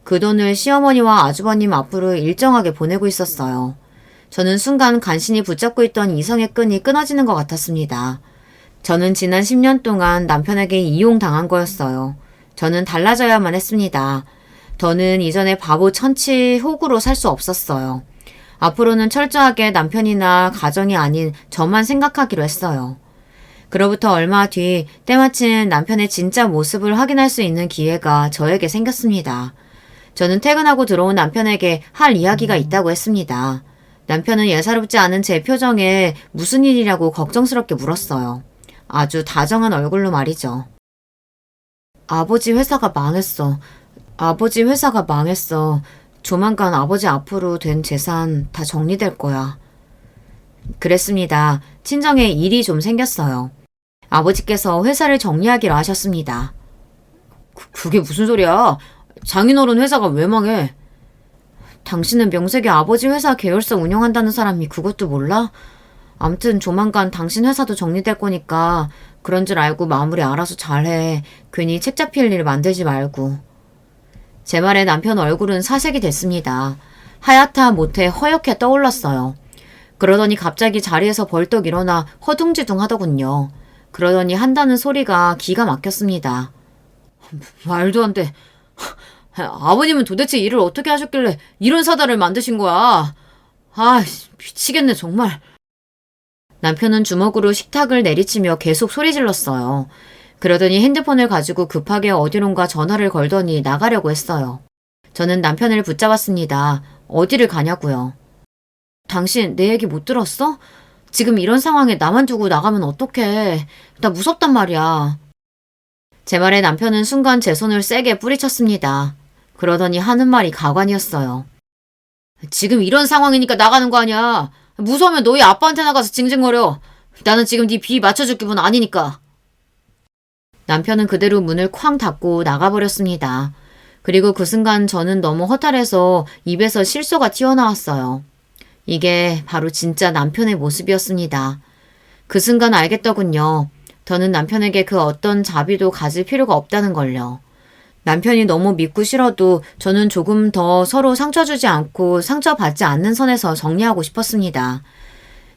그 돈을 시어머니와 아주버님 앞으로 일정하게 보내고 있었어요. 저는 순간 간신히 붙잡고 있던 이성의 끈이 끊어지는 것 같았습니다. 저는 지난 10년 동안 남편에게 이용당한 거였어요. 저는 달라져야만 했습니다. 더는 이전에 바보 천치 호구로 살 수 없었어요. 앞으로는 철저하게 남편이나 가정이 아닌 저만 생각하기로 했어요. 그로부터 얼마 뒤 때마침 남편의 진짜 모습을 확인할 수 있는 기회가 저에게 생겼습니다. 저는 퇴근하고 들어온 남편에게 할 이야기가 있다고 했습니다. 남편은 예사롭지 않은 제 표정에 무슨 일이라고 걱정스럽게 물었어요. 아주 다정한 얼굴로 말이죠. 아버지 회사가 망했어. 아버지 회사가 망했어. 조만간 아버지 앞으로 된 재산 다 정리될 거야. 그랬습니다. 친정에 일이 좀 생겼어요. 아버지께서 회사를 정리하기로 하셨습니다. 그게 무슨 소리야? 장인어른 회사가 왜 망해? 당신은 명색의 아버지 회사 계열사 운영한다는 사람이 그것도 몰라? 암튼 조만간 당신 회사도 정리될 거니까 그런 줄 알고 마무리 알아서 잘해. 괜히 책 잡힐 일 만들지 말고. 제 말에 남편 얼굴은 사색이 됐습니다. 하얗다 못해 허옇게 떠올랐어요. 그러더니 갑자기 자리에서 벌떡 일어나 허둥지둥 하더군요. 그러더니 한다는 소리가 기가 막혔습니다. 말도 안 돼. 아버님은 도대체 일을 어떻게 하셨길래 이런 사달을 만드신 거야? 아, 미치겠네 정말. 남편은 주먹으로 식탁을 내리치며 계속 소리 질렀어요. 그러더니 핸드폰을 가지고 급하게 어디론가 전화를 걸더니 나가려고 했어요. 저는 남편을 붙잡았습니다. 어디를 가냐고요. 당신 내 얘기 못 들었어? 지금 이런 상황에 나만 두고 나가면 어떡해. 나 무섭단 말이야. 제 말에 남편은 순간 제 손을 세게 뿌리쳤습니다. 그러더니 하는 말이 가관이었어요. 지금 이런 상황이니까 나가는 거 아니야. 무서우면 너희 아빠한테 나가서 징징거려. 나는 지금 네 비 맞춰줄 기분 아니니까. 남편은 그대로 문을 쾅 닫고 나가버렸습니다. 그리고 그 순간 저는 너무 허탈해서 입에서 실소가 튀어나왔어요. 이게 바로 진짜 남편의 모습이었습니다. 그 순간 알겠더군요. 저는 남편에게 그 어떤 자비도 가질 필요가 없다는 걸요. 남편이 너무 믿고 싫어도 저는 조금 더 서로 상처 주지 않고 상처받지 않는 선에서 정리하고 싶었습니다.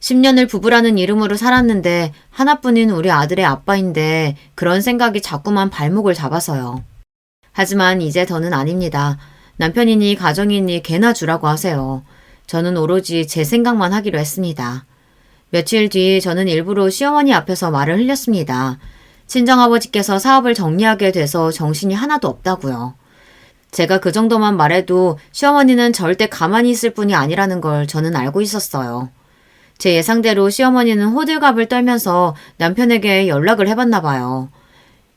10년을 부부라는 이름으로 살았는데 하나뿐인 우리 아들의 아빠인데 그런 생각이 자꾸만 발목을 잡아서요. 하지만 이제 더는 아닙니다. 남편이니 가정이니 개나 주라고 하세요. 저는 오로지 제 생각만 하기로 했습니다. 며칠 뒤 저는 일부러 시어머니 앞에서 말을 흘렸습니다. 친정아버지께서 사업을 정리하게 돼서 정신이 하나도 없다고요. 제가 그 정도만 말해도 시어머니는 절대 가만히 있을 뿐이 아니라는 걸 저는 알고 있었어요. 제 예상대로 시어머니는 호들갑을 떨면서 남편에게 연락을 해봤나 봐요.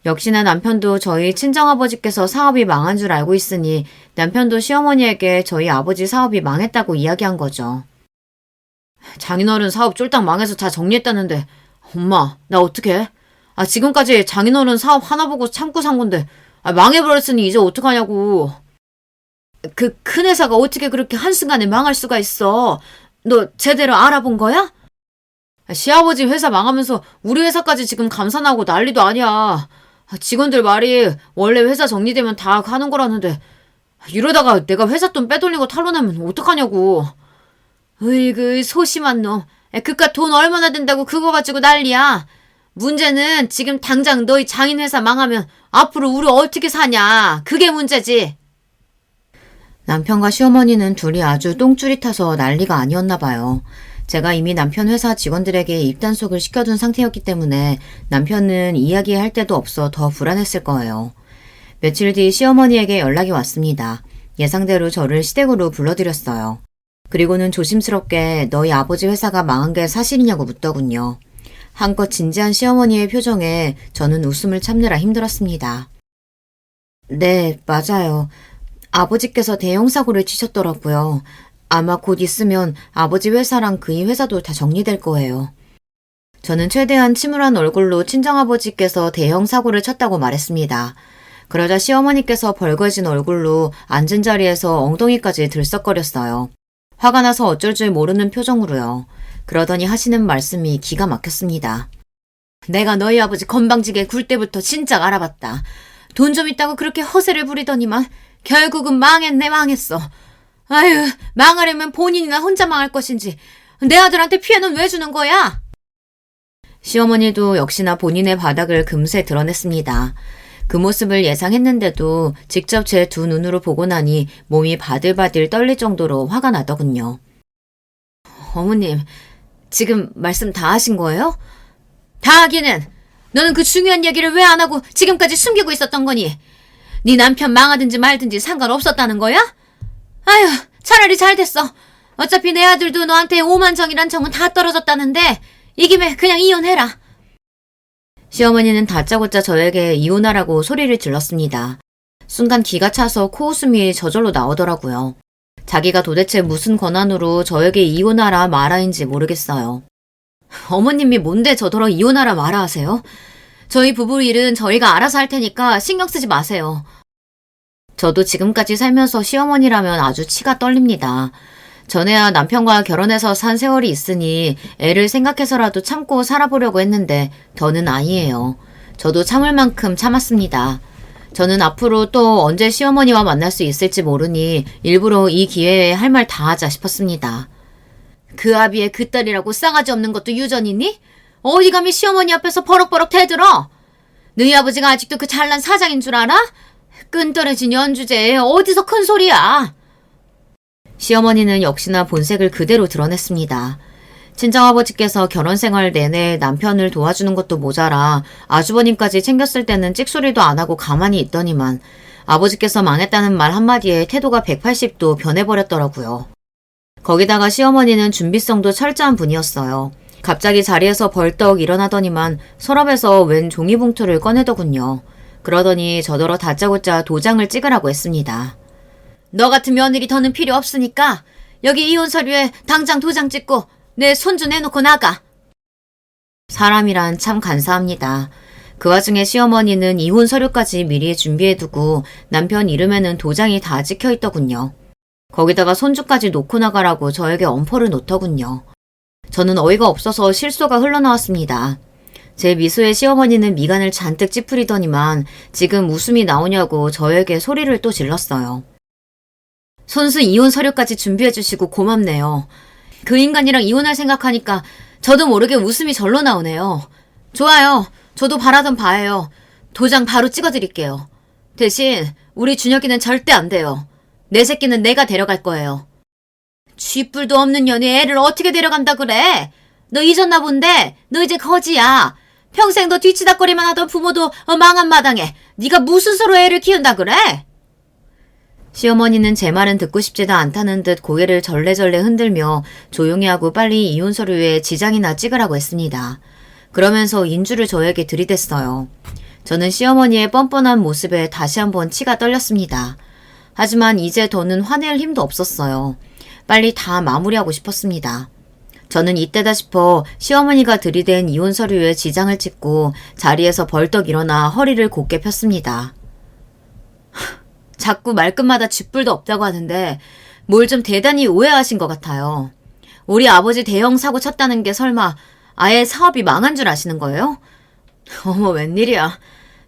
역시나 남편도 저희 친정아버지께서 사업이 망한 줄 알고 있으니 남편도 시어머니에게 저희 아버지 사업이 망했다고 이야기한 거죠. 장인어른 사업 쫄딱 망해서 다 정리했다는데 엄마 나 어떡해? 지금까지 장인어른 사업 하나 보고 참고 산 건데 망해버렸으니 이제 어떡하냐고. 그 큰 회사가 어떻게 그렇게 한순간에 망할 수가 있어. 너 제대로 알아본 거야? 시아버지 회사 망하면서 우리 회사까지 지금 감산하고 난리도 아니야. 직원들 말이 원래 회사 정리되면 다 하는 거라는데 이러다가 내가 회사 돈 빼돌리고 탄로나면 어떡하냐고. 으이그 소심한 놈. 그깟 돈 얼마나 된다고 그거 가지고 난리야. 문제는 지금 당장 너희 장인회사 망하면 앞으로 우리 어떻게 사냐. 그게 문제지. 남편과 시어머니는 둘이 아주 똥줄이 타서 난리가 아니었나 봐요. 제가 이미 남편 회사 직원들에게 입단속을 시켜둔 상태였기 때문에 남편은 이야기할 데도 없어 더 불안했을 거예요. 며칠 뒤 시어머니에게 연락이 왔습니다. 예상대로 저를 시댁으로 불러들였어요. 그리고는 조심스럽게 너희 아버지 회사가 망한 게 사실이냐고 묻더군요. 한껏 진지한 시어머니의 표정에 저는 웃음을 참느라 힘들었습니다. 네, 맞아요. 아버지께서 대형 사고를 치셨더라고요. 아마 곧 있으면 아버지 회사랑 그이 회사도 다 정리될 거예요. 저는 최대한 침울한 얼굴로 친정아버지께서 대형 사고를 쳤다고 말했습니다. 그러자 시어머니께서 벌거진 얼굴로 앉은 자리에서 엉덩이까지 들썩거렸어요. 화가 나서 어쩔 줄 모르는 표정으로요. 그러더니 하시는 말씀이 기가 막혔습니다. 내가 너희 아버지 건방지게 굴 때부터 진작 알아봤다. 돈 좀 있다고 그렇게 허세를 부리더니만 결국은 망했네 망했어. 아유, 망하려면 본인이나 혼자 망할 것인지 내 아들한테 피해는 왜 주는 거야? 시어머니도 역시나 본인의 바닥을 금세 드러냈습니다. 그 모습을 예상했는데도 직접 제 두 눈으로 보고 나니 몸이 바들바들 떨릴 정도로 화가 나더군요. 어머님, 지금 말씀 다 하신 거예요? 다 하기는! 너는 그 중요한 얘기를 왜 안 하고 지금까지 숨기고 있었던 거니? 네 남편 망하든지 말든지 상관없었다는 거야? 아휴, 차라리 잘 됐어. 어차피 내 아들도 너한테 오만정이란 정은 다 떨어졌다는데 이 김에 그냥 이혼해라. 시어머니는 다짜고짜 저에게 이혼하라고 소리를 질렀습니다. 순간 기가 차서 코웃음이 저절로 나오더라고요. 자기가 도대체 무슨 권한으로 저에게 이혼하라 마라인지 모르겠어요. 어머님이 뭔데 저더러 이혼하라 마라 하세요? 저희 부부 일은 저희가 알아서 할 테니까 신경 쓰지 마세요. 저도 지금까지 살면서 시어머니라면 아주 치가 떨립니다. 전에야 남편과 결혼해서 산 세월이 있으니 애를 생각해서라도 참고 살아보려고 했는데 더는 아니에요. 저도 참을 만큼 참았습니다. 저는 앞으로 또 언제 시어머니와 만날 수 있을지 모르니 일부러 이 기회에 할 말 다 하자 싶었습니다. 그 아비의 그 딸이라고 싸가지 없는 것도 유전이니? 어디 감히 시어머니 앞에서 버럭버럭 대들어? 너희 아버지가 아직도 그 잘난 사장인 줄 알아? 끈 떨어진 연주제에 어디서 큰 소리야? 시어머니는 역시나 본색을 그대로 드러냈습니다. 친정아버지께서 결혼 생활 내내 남편을 도와주는 것도 모자라 아주버님까지 챙겼을 때는 찍소리도 안 하고 가만히 있더니만 아버지께서 망했다는 말 한마디에 태도가 180도 변해버렸더라고요. 거기다가 시어머니는 준비성도 철저한 분이었어요. 갑자기 자리에서 벌떡 일어나더니만 서랍에서 웬 종이봉투를 꺼내더군요. 그러더니 저더러 다짜고짜 도장을 찍으라고 했습니다. 너 같은 며느리 더는 필요 없으니까 여기 이혼 서류에 당장 도장 찍고 내 손주 내놓고 나가. 사람이란 참 간사합니다. 그 와중에 시어머니는 이혼 서류까지 미리 준비해두고 남편 이름에는 도장이 다 찍혀있더군요. 거기다가 손주까지 놓고 나가라고 저에게 엄포를 놓더군요. 저는 어이가 없어서 실소가 흘러나왔습니다. 제 미소에 시어머니는 미간을 잔뜩 찌푸리더니만 지금 웃음이 나오냐고 저에게 소리를 또 질렀어요. 손수 이혼 서류까지 준비해주시고 고맙네요. 그 인간이랑 이혼할 생각하니까 저도 모르게 웃음이 절로 나오네요. 좋아요. 저도 바라던 바예요. 도장 바로 찍어드릴게요. 대신 우리 준혁이는 절대 안 돼요. 내 새끼는 내가 데려갈 거예요. 쥐뿔도 없는 년이 애를 어떻게 데려간다 그래? 너 잊었나 본데 너 이제 거지야. 평생 너 뒤치다거리만 하던 부모도 망한 마당에 네가 무슨 수로 애를 키운다 그래? 시어머니는 제 말은 듣고 싶지도 않다는 듯 고개를 절레절레 흔들며 조용히 하고 빨리 이혼 서류에 지장이나 찍으라고 했습니다. 그러면서 인주를 저에게 들이댔어요. 저는 시어머니의 뻔뻔한 모습에 다시 한번 치가 떨렸습니다. 하지만 이제 더는 화낼 힘도 없었어요. 빨리 다 마무리하고 싶었습니다. 저는 이때다 싶어 시어머니가 들이댄 이혼 서류에 지장을 찍고 자리에서 벌떡 일어나 허리를 곧게 폈습니다. 자꾸 말끝마다 쥐뿔도 없다고 하는데 뭘 좀 대단히 오해하신 것 같아요. 우리 아버지 대형 사고 쳤다는 게 설마 아예 사업이 망한 줄 아시는 거예요? 어머 웬일이야.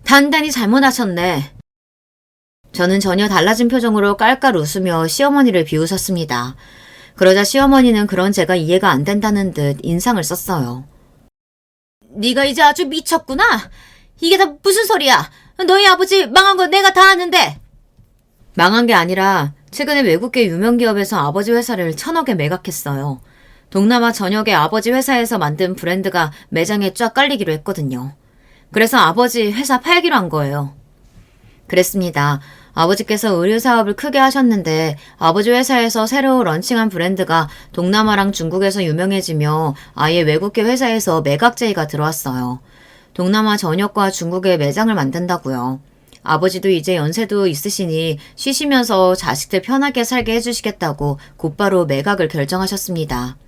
단단히 잘못하셨네. 저는 전혀 달라진 표정으로 깔깔 웃으며 시어머니를 비웃었습니다. 그러자 시어머니는 그런 제가 이해가 안 된다는 듯 인상을 썼어요. 네가 이제 아주 미쳤구나. 이게 다 무슨 소리야. 너희 아버지 망한 거 내가 다 아는데. 망한 게 아니라 최근에 외국계 유명 기업에서 아버지 회사를 1,000억에 매각했어요. 동남아 전역의 아버지 회사에서 만든 브랜드가 매장에 쫙 깔리기로 했거든요. 그래서 아버지 회사 팔기로 한 거예요. 그랬습니다. 아버지께서 의류 사업을 크게 하셨는데 아버지 회사에서 새로 런칭한 브랜드가 동남아랑 중국에서 유명해지며 아예 외국계 회사에서 매각 제의가 들어왔어요. 동남아 전역과 중국에 매장을 만든다고요. 아버지도 이제 연세도 있으시니 쉬시면서 자식들 편하게 살게 해주시겠다고 곧바로 매각을 결정하셨습니다.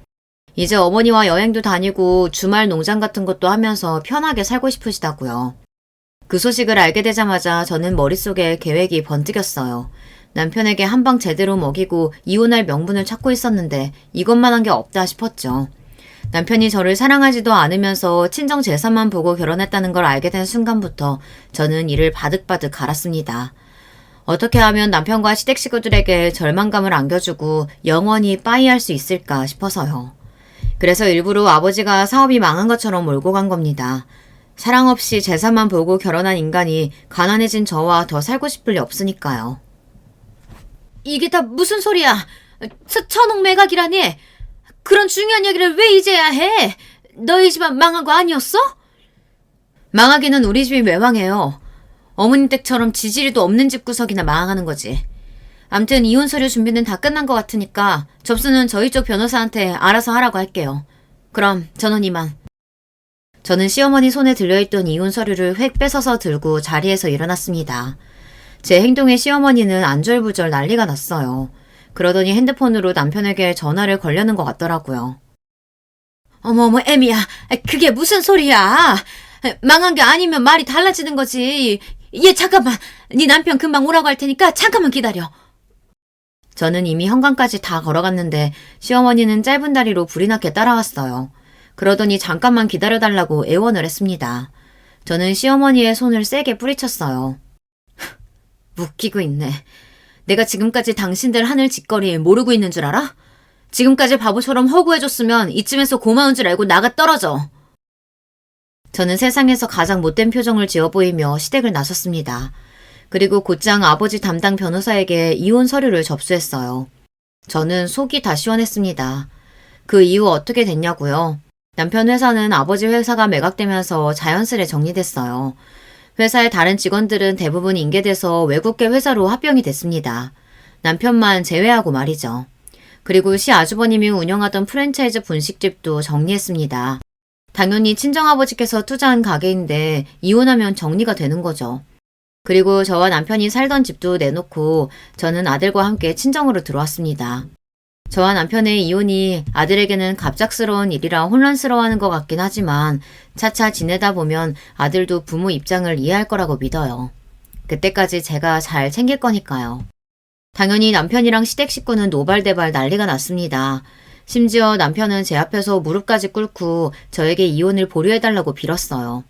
이제 어머니와 여행도 다니고 주말 농장 같은 것도 하면서 편하게 살고 싶으시다고요. 그 소식을 알게 되자마자 저는 머릿속에 계획이 번뜩였어요. 남편에게 한 방 제대로 먹이고 이혼할 명분을 찾고 있었는데 이것만한 게 없다 싶었죠. 남편이 저를 사랑하지도 않으면서 친정 재산만 보고 결혼했다는 걸 알게 된 순간부터 저는 이를 바득바득 갈았습니다. 어떻게 하면 남편과 시댁 식구들에게 절망감을 안겨주고 영원히 빠이할 수 있을까 싶어서요. 그래서 일부러 아버지가 사업이 망한 것처럼 몰고 간 겁니다. 사랑 없이 재산만 보고 결혼한 인간이 가난해진 저와 더 살고 싶을 리 없으니까요. 이게 다 무슨 소리야? 1,000억 매각이라니? 그런 중요한 얘기를 왜 이제야 해? 너희 집안 망한 거 아니었어? 망하기는 우리 집이 왜 망해요? 어머님 댁처럼 지지리도 없는 집구석이나 망하는 거지. 암튼 이혼 서류 준비는 다 끝난 것 같으니까 접수는 저희 쪽 변호사한테 알아서 하라고 할게요. 그럼 전원 이만. 저는 시어머니 손에 들려있던 이혼 서류를 획 뺏어서 들고 자리에서 일어났습니다. 제 행동에 시어머니는 안절부절 난리가 났어요. 그러더니 핸드폰으로 남편에게 전화를 걸려는 것 같더라고요. 어머어머 애미야, 그게 무슨 소리야. 망한 게 아니면 말이 달라지는 거지. 얘 잠깐만, 네 남편 금방 오라고 할 테니까 잠깐만 기다려. 저는 이미 현관까지 다 걸어갔는데 시어머니는 짧은 다리로 불이 나게 따라왔어요. 그러더니 잠깐만 기다려달라고 애원을 했습니다. 저는 시어머니의 손을 세게 뿌리쳤어요. 웃기고 있네. 내가 지금까지 당신들 하늘 짓거리 모르고 있는 줄 알아? 지금까지 바보처럼 허구해줬으면 이쯤에서 고마운 줄 알고 나가 떨어져. 저는 세상에서 가장 못된 표정을 지어 보이며 시댁을 나섰습니다. 그리고 곧장 아버지 담당 변호사에게 이혼 서류를 접수했어요. 저는 속이 다 시원했습니다. 그 이후 어떻게 됐냐고요? 남편 회사는 아버지 회사가 매각되면서 자연스레 정리됐어요. 회사의 다른 직원들은 대부분 인계돼서 외국계 회사로 합병이 됐습니다. 남편만 제외하고 말이죠. 그리고 시 아주버님이 운영하던 프랜차이즈 분식집도 정리했습니다. 당연히 친정아버지께서 투자한 가게인데 이혼하면 정리가 되는 거죠. 그리고 저와 남편이 살던 집도 내놓고 저는 아들과 함께 친정으로 들어왔습니다. 저와 남편의 이혼이 아들에게는 갑작스러운 일이라 혼란스러워하는 것 같긴 하지만 차차 지내다 보면 아들도 부모 입장을 이해할 거라고 믿어요. 그때까지 제가 잘 챙길 거니까요. 당연히 남편이랑 시댁 식구는 노발대발 난리가 났습니다. 심지어 남편은 제 앞에서 무릎까지 꿇고 저에게 이혼을 보류해달라고 빌었어요.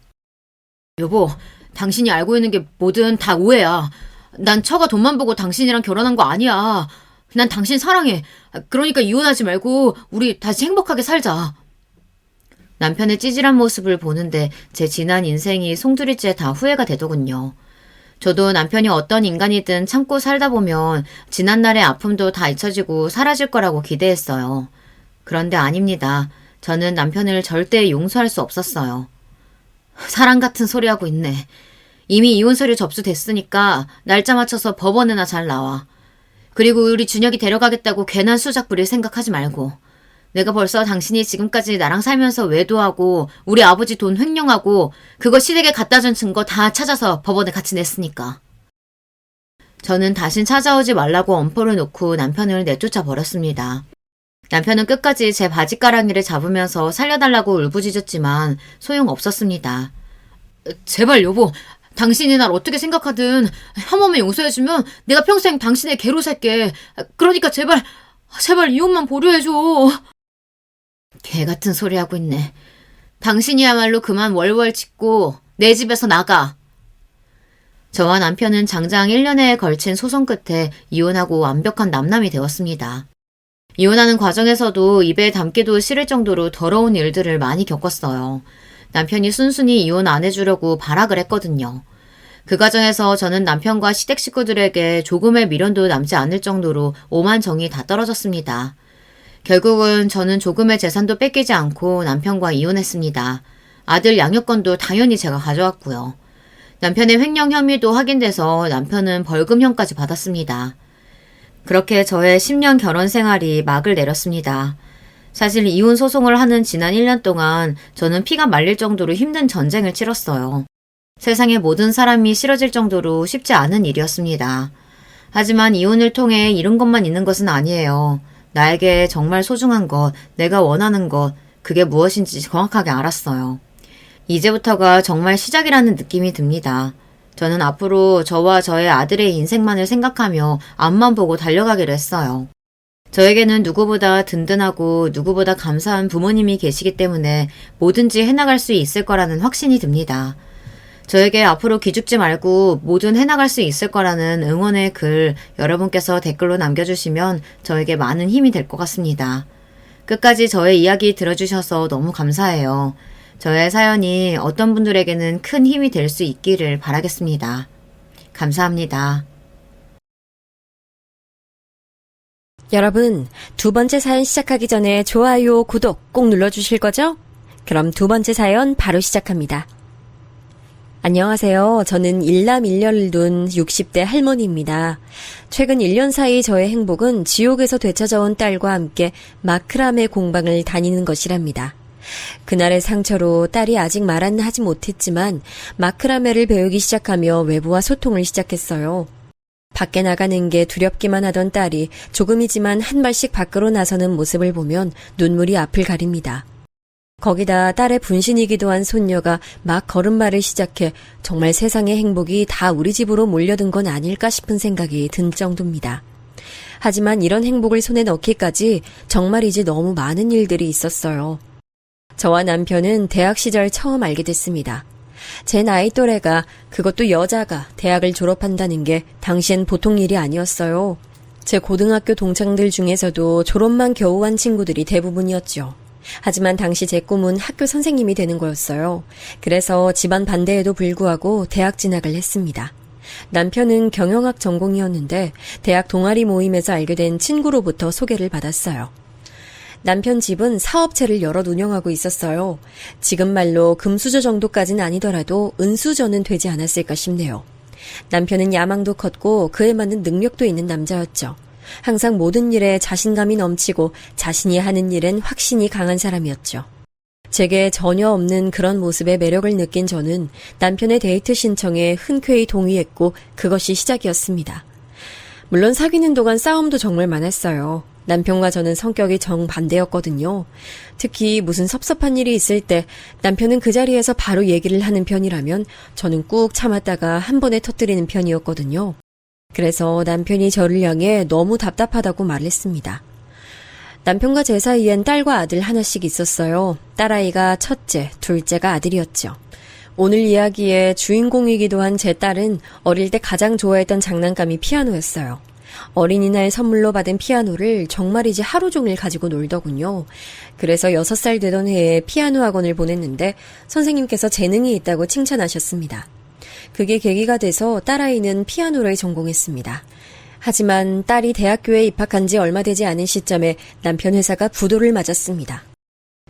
여보, 당신이 알고 있는 게 뭐든 다 오해야. 난 처가 돈만 보고 당신이랑 결혼한 거 아니야. 난 당신 사랑해. 그러니까 이혼하지 말고 우리 다시 행복하게 살자. 남편의 찌질한 모습을 보는데 제 지난 인생이 송두리째 다 후회가 되더군요. 저도 남편이 어떤 인간이든 참고 살다 보면 지난날의 아픔도 다 잊혀지고 사라질 거라고 기대했어요. 그런데 아닙니다. 저는 남편을 절대 용서할 수 없었어요. 사랑 같은 소리 하고 있네. 이미 이혼 서류 접수됐으니까 날짜 맞춰서 법원에나 잘 나와. 그리고 우리 준혁이 데려가겠다고 괜한 수작 부릴 생각하지 말고. 내가 벌써 당신이 지금까지 나랑 살면서 외도하고 우리 아버지 돈 횡령하고 그거 시댁에 갖다 준 증거 다 찾아서 법원에 같이 냈으니까. 저는 다신 찾아오지 말라고 엄포를 놓고 남편을 내쫓아 버렸습니다. 남편은 끝까지 제 바지가랑이를 잡으면서 살려달라고 울부짖었지만 소용없었습니다. 제발 여보, 당신이 날 어떻게 생각하든 한 번만 용서해주면 내가 평생 당신의 개로 살게. 그러니까 제발 이혼만 보류해줘. 개 같은 소리 하고 있네. 당신이야말로 그만 월월 짓고 내 집에서 나가. 저와 남편은 장장 1년에 걸친 소송 끝에 이혼하고 완벽한 남남이 되었습니다. 이혼하는 과정에서도 입에 담기도 싫을 정도로 더러운 일들을 많이 겪었어요. 남편이 순순히 이혼 안 해주려고 발악을 했거든요. 그 과정에서 저는 남편과 시댁 식구들에게 조금의 미련도 남지 않을 정도로 오만 정이 다 떨어졌습니다. 결국은 저는 조금의 재산도 뺏기지 않고 남편과 이혼했습니다. 아들 양육권도 당연히 제가 가져왔고요. 남편의 횡령 혐의도 확인돼서 남편은 벌금형까지 받았습니다. 그렇게 저의 10년 결혼 생활이 막을 내렸습니다. 사실 이혼 소송을 하는 지난 1년 동안 저는 피가 말릴 정도로 힘든 전쟁을 치렀어요. 세상의 모든 사람이 싫어질 정도로 쉽지 않은 일이었습니다. 하지만 이혼을 통해 잃은 것만 있는 것은 아니에요. 나에게 정말 소중한 것, 내가 원하는 것, 그게 무엇인지 정확하게 알았어요. 이제부터가 정말 시작이라는 느낌이 듭니다. 저는 앞으로 저와 저의 아들의 인생만을 생각하며 앞만 보고 달려가기로 했어요. 저에게는 누구보다 든든하고 누구보다 감사한 부모님이 계시기 때문에 뭐든지 해나갈 수 있을 거라는 확신이 듭니다. 저에게 앞으로 기죽지 말고 뭐든 해나갈 수 있을 거라는 응원의 글 여러분께서 댓글로 남겨주시면 저에게 많은 힘이 될 것 같습니다. 끝까지 저의 이야기 들어주셔서 너무 감사해요. 저의 사연이 어떤 분들에게는 큰 힘이 될 수 있기를 바라겠습니다. 감사합니다. 여러분, 두 번째 사연 시작하기 전에 좋아요, 구독 꼭 눌러주실 거죠? 그럼 두 번째 사연 바로 시작합니다. 안녕하세요. 저는 일남 일녀를 둔 60대 할머니입니다. 최근 1년 사이 저의 행복은 지옥에서 되찾아온 딸과 함께 마크라메 공방을 다니는 것이랍니다. 그날의 상처로 딸이 아직 말은 하지 못했지만 마크라메를 배우기 시작하며 외부와 소통을 시작했어요. 밖에 나가는 게 두렵기만 하던 딸이 조금이지만 한 발씩 밖으로 나서는 모습을 보면 눈물이 앞을 가립니다. 거기다 딸의 분신이기도 한 손녀가 막 걸음마를 시작해 정말 세상의 행복이 다 우리 집으로 몰려든 건 아닐까 싶은 생각이 든 정도입니다. 하지만 이런 행복을 손에 넣기까지 정말이지 너무 많은 일들이 있었어요. 저와 남편은 대학 시절 처음 알게 됐습니다. 제 나이 또래가, 그것도 여자가 대학을 졸업한다는 게 당시엔 보통 일이 아니었어요. 제 고등학교 동창들 중에서도 졸업만 겨우 한 친구들이 대부분이었죠. 하지만 당시 제 꿈은 학교 선생님이 되는 거였어요. 그래서 집안 반대에도 불구하고 대학 진학을 했습니다. 남편은 경영학 전공이었는데 대학 동아리 모임에서 알게 된 친구로부터 소개를 받았어요. 남편 집은 사업체를 여럿 운영하고 있었어요. 지금 말로 금수저 정도까지는 아니더라도 은수저는 되지 않았을까 싶네요. 남편은 야망도 컸고 그에 맞는 능력도 있는 남자였죠. 항상 모든 일에 자신감이 넘치고 자신이 하는 일엔 확신이 강한 사람이었죠. 제게 전혀 없는 그런 모습에 매력을 느낀 저는 남편의 데이트 신청에 흔쾌히 동의했고 그것이 시작이었습니다. 물론 사귀는 동안 싸움도 정말 많았어요. 남편과 저는 성격이 정반대였거든요. 특히 무슨 섭섭한 일이 있을 때 남편은 그 자리에서 바로 얘기를 하는 편이라면 저는 꾹 참았다가 한 번에 터뜨리는 편이었거든요. 그래서 남편이 저를 향해 너무 답답하다고 말했습니다. 남편과 제 사이엔 딸과 아들 하나씩 있었어요. 딸아이가 첫째, 둘째가 아들이었죠. 오늘 이야기의 주인공이기도 한 제 딸은 어릴 때 가장 좋아했던 장난감이 피아노였어요. 어린이날 선물로 받은 피아노를 정말이지 하루 종일 가지고 놀더군요. 그래서 6살 되던 해에 피아노 학원을 보냈는데 선생님께서 재능이 있다고 칭찬하셨습니다. 그게 계기가 돼서 딸아이는 피아노를 전공했습니다. 하지만 딸이 대학교에 입학한 지 얼마 되지 않은 시점에 남편 회사가 부도를 맞았습니다.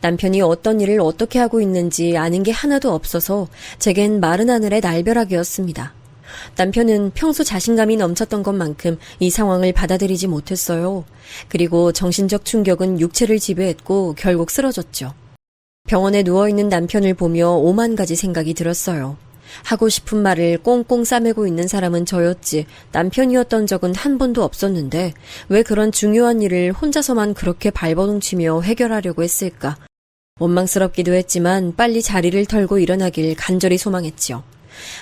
남편이 어떤 일을 어떻게 하고 있는지 아는 게 하나도 없어서 제겐 마른 하늘의 날벼락이었습니다. 남편은 평소 자신감이 넘쳤던 것만큼 이 상황을 받아들이지 못했어요. 그리고 정신적 충격은 육체를 지배했고 결국 쓰러졌죠. 병원에 누워있는 남편을 보며 오만 가지 생각이 들었어요. 하고 싶은 말을 꽁꽁 싸매고 있는 사람은 저였지 남편이었던 적은 한 번도 없었는데 왜 그런 중요한 일을 혼자서만 그렇게 발버둥치며 해결하려고 했을까? 원망스럽기도 했지만 빨리 자리를 털고 일어나길 간절히 소망했지요.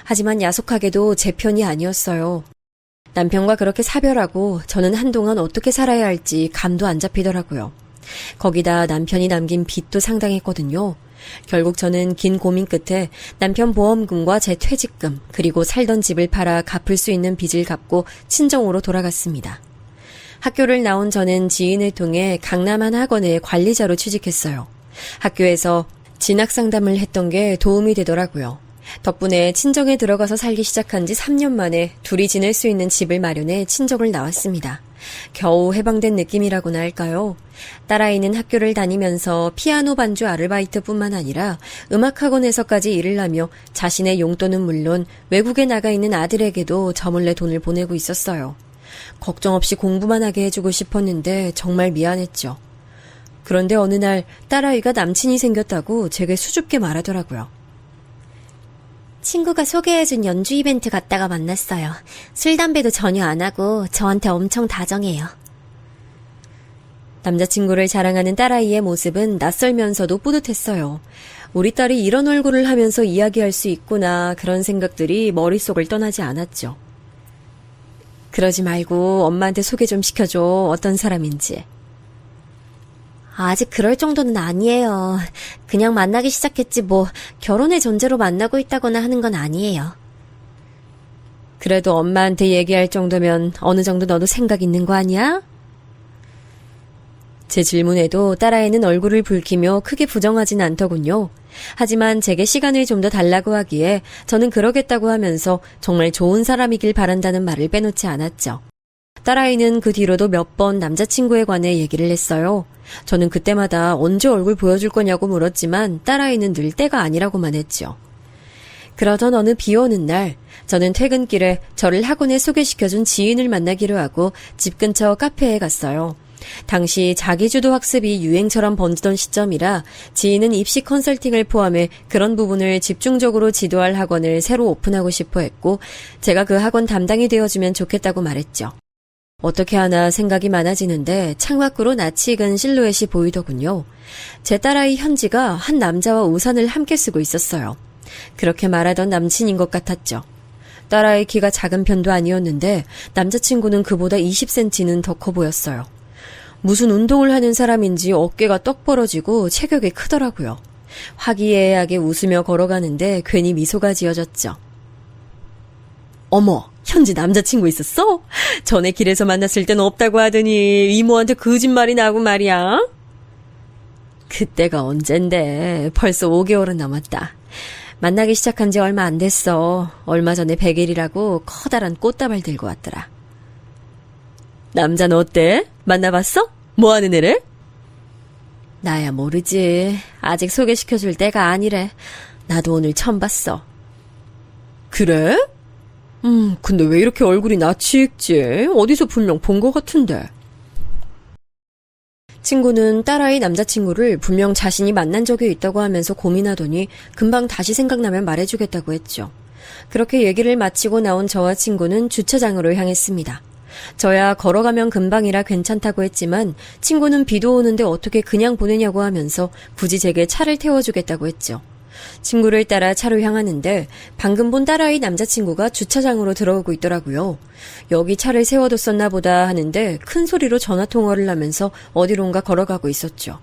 하지만 야속하게도 제 편이 아니었어요. 남편과 그렇게 사별하고 저는 한동안 어떻게 살아야 할지 감도 안 잡히더라고요. 거기다 남편이 남긴 빚도 상당했거든요. 결국 저는 긴 고민 끝에 남편 보험금과 제 퇴직금, 그리고 살던 집을 팔아 갚을 수 있는 빚을 갚고 친정으로 돌아갔습니다. 학교를 나온 저는 지인을 통해 강남 한 학원에 관리자로 취직했어요. 학교에서 진학 상담을 했던 게 도움이 되더라고요. 덕분에 친정에 들어가서 살기 시작한 지 3년 만에 둘이 지낼 수 있는 집을 마련해 친정을 나왔습니다. 겨우 해방된 느낌이라고나 할까요? 딸아이는 학교를 다니면서 피아노 반주 아르바이트뿐만 아니라 음악학원에서까지 일을 하며 자신의 용돈은 물론 외국에 나가 있는 아들에게도 저 몰래 돈을 보내고 있었어요. 걱정 없이 공부만 하게 해주고 싶었는데 정말 미안했죠. 그런데 어느 날 딸아이가 남친이 생겼다고 제게 수줍게 말하더라고요. 친구가 소개해준 연주 이벤트 갔다가 만났어요. 술, 담배도 전혀 안 하고 저한테 엄청 다정해요. 남자친구를 자랑하는 딸아이의 모습은 낯설면서도 뿌듯했어요. 우리 딸이 이런 얼굴을 하면서 이야기할 수 있구나, 그런 생각들이 머릿속을 떠나지 않았죠. 그러지 말고 엄마한테 소개 좀 시켜줘. 어떤 사람인지. 아직 그럴 정도는 아니에요. 그냥 만나기 시작했지 뭐 결혼의 전제로 만나고 있다거나 하는 건 아니에요. 그래도 엄마한테 얘기할 정도면 어느 정도 너도 생각 있는 거 아니야? 제 질문에도 딸아이는 얼굴을 붉히며 크게 부정하진 않더군요. 하지만 제게 시간을 좀 더 달라고 하기에 저는 그러겠다고 하면서 정말 좋은 사람이길 바란다는 말을 빼놓지 않았죠. 딸아이는 그 뒤로도 몇 번 남자친구에 관해 얘기를 했어요. 저는 그때마다 언제 얼굴 보여줄 거냐고 물었지만 딸아이는 늘 때가 아니라고만 했죠. 그러던 어느 비 오는 날, 저는 퇴근길에 저를 학원에 소개시켜준 지인을 만나기로 하고 집 근처 카페에 갔어요. 당시 자기주도 학습이 유행처럼 번지던 시점이라 지인은 입시 컨설팅을 포함해 그런 부분을 집중적으로 지도할 학원을 새로 오픈하고 싶어 했고, 제가 그 학원 담당이 되어주면 좋겠다고 말했죠. 어떻게 하나 생각이 많아지는데 창밖으로 낯이 익은 실루엣이 보이더군요. 제 딸아이 현지가 한 남자와 우산을 함께 쓰고 있었어요. 그렇게 말하던 남친인 것 같았죠. 딸아이 키가 작은 편도 아니었는데 남자친구는 그보다 20cm는 더 커 보였어요. 무슨 운동을 하는 사람인지 어깨가 떡 벌어지고 체격이 크더라고요. 화기애애하게 웃으며 걸어가는데 괜히 미소가 지어졌죠. 어머, 현지 남자친구 있었어? 전에 길에서 만났을 땐 없다고 하더니 이모한테 거짓말이 나고 말이야. 그때가 언젠데 벌써 5개월은 넘었다. 만나기 시작한 지 얼마 안 됐어. 얼마 전에 100일이라고 커다란 꽃다발 들고 왔더라. 남자는 어때? 만나봤어? 뭐하는 애래? 나야 모르지. 아직 소개시켜줄 때가 아니래. 나도 오늘 처음 봤어. 그래? 근데 왜 이렇게 얼굴이 낯이 익지? 어디서 분명 본 것 같은데. 친구는 딸아이 남자친구를 분명 자신이 만난 적이 있다고 하면서 고민하더니 금방 다시 생각나면 말해주겠다고 했죠. 그렇게 얘기를 마치고 나온 저와 친구는 주차장으로 향했습니다. 저야 걸어가면 금방이라 괜찮다고 했지만 친구는 비도 오는데 어떻게 그냥 보내냐고 하면서 굳이 제게 차를 태워주겠다고 했죠. 친구를 따라 차로 향하는데 방금 본 딸아이 남자친구가 주차장으로 들어오고 있더라고요. 여기 차를 세워뒀었나 보다 하는데 큰 소리로 전화통화를 하면서 어디론가 걸어가고 있었죠.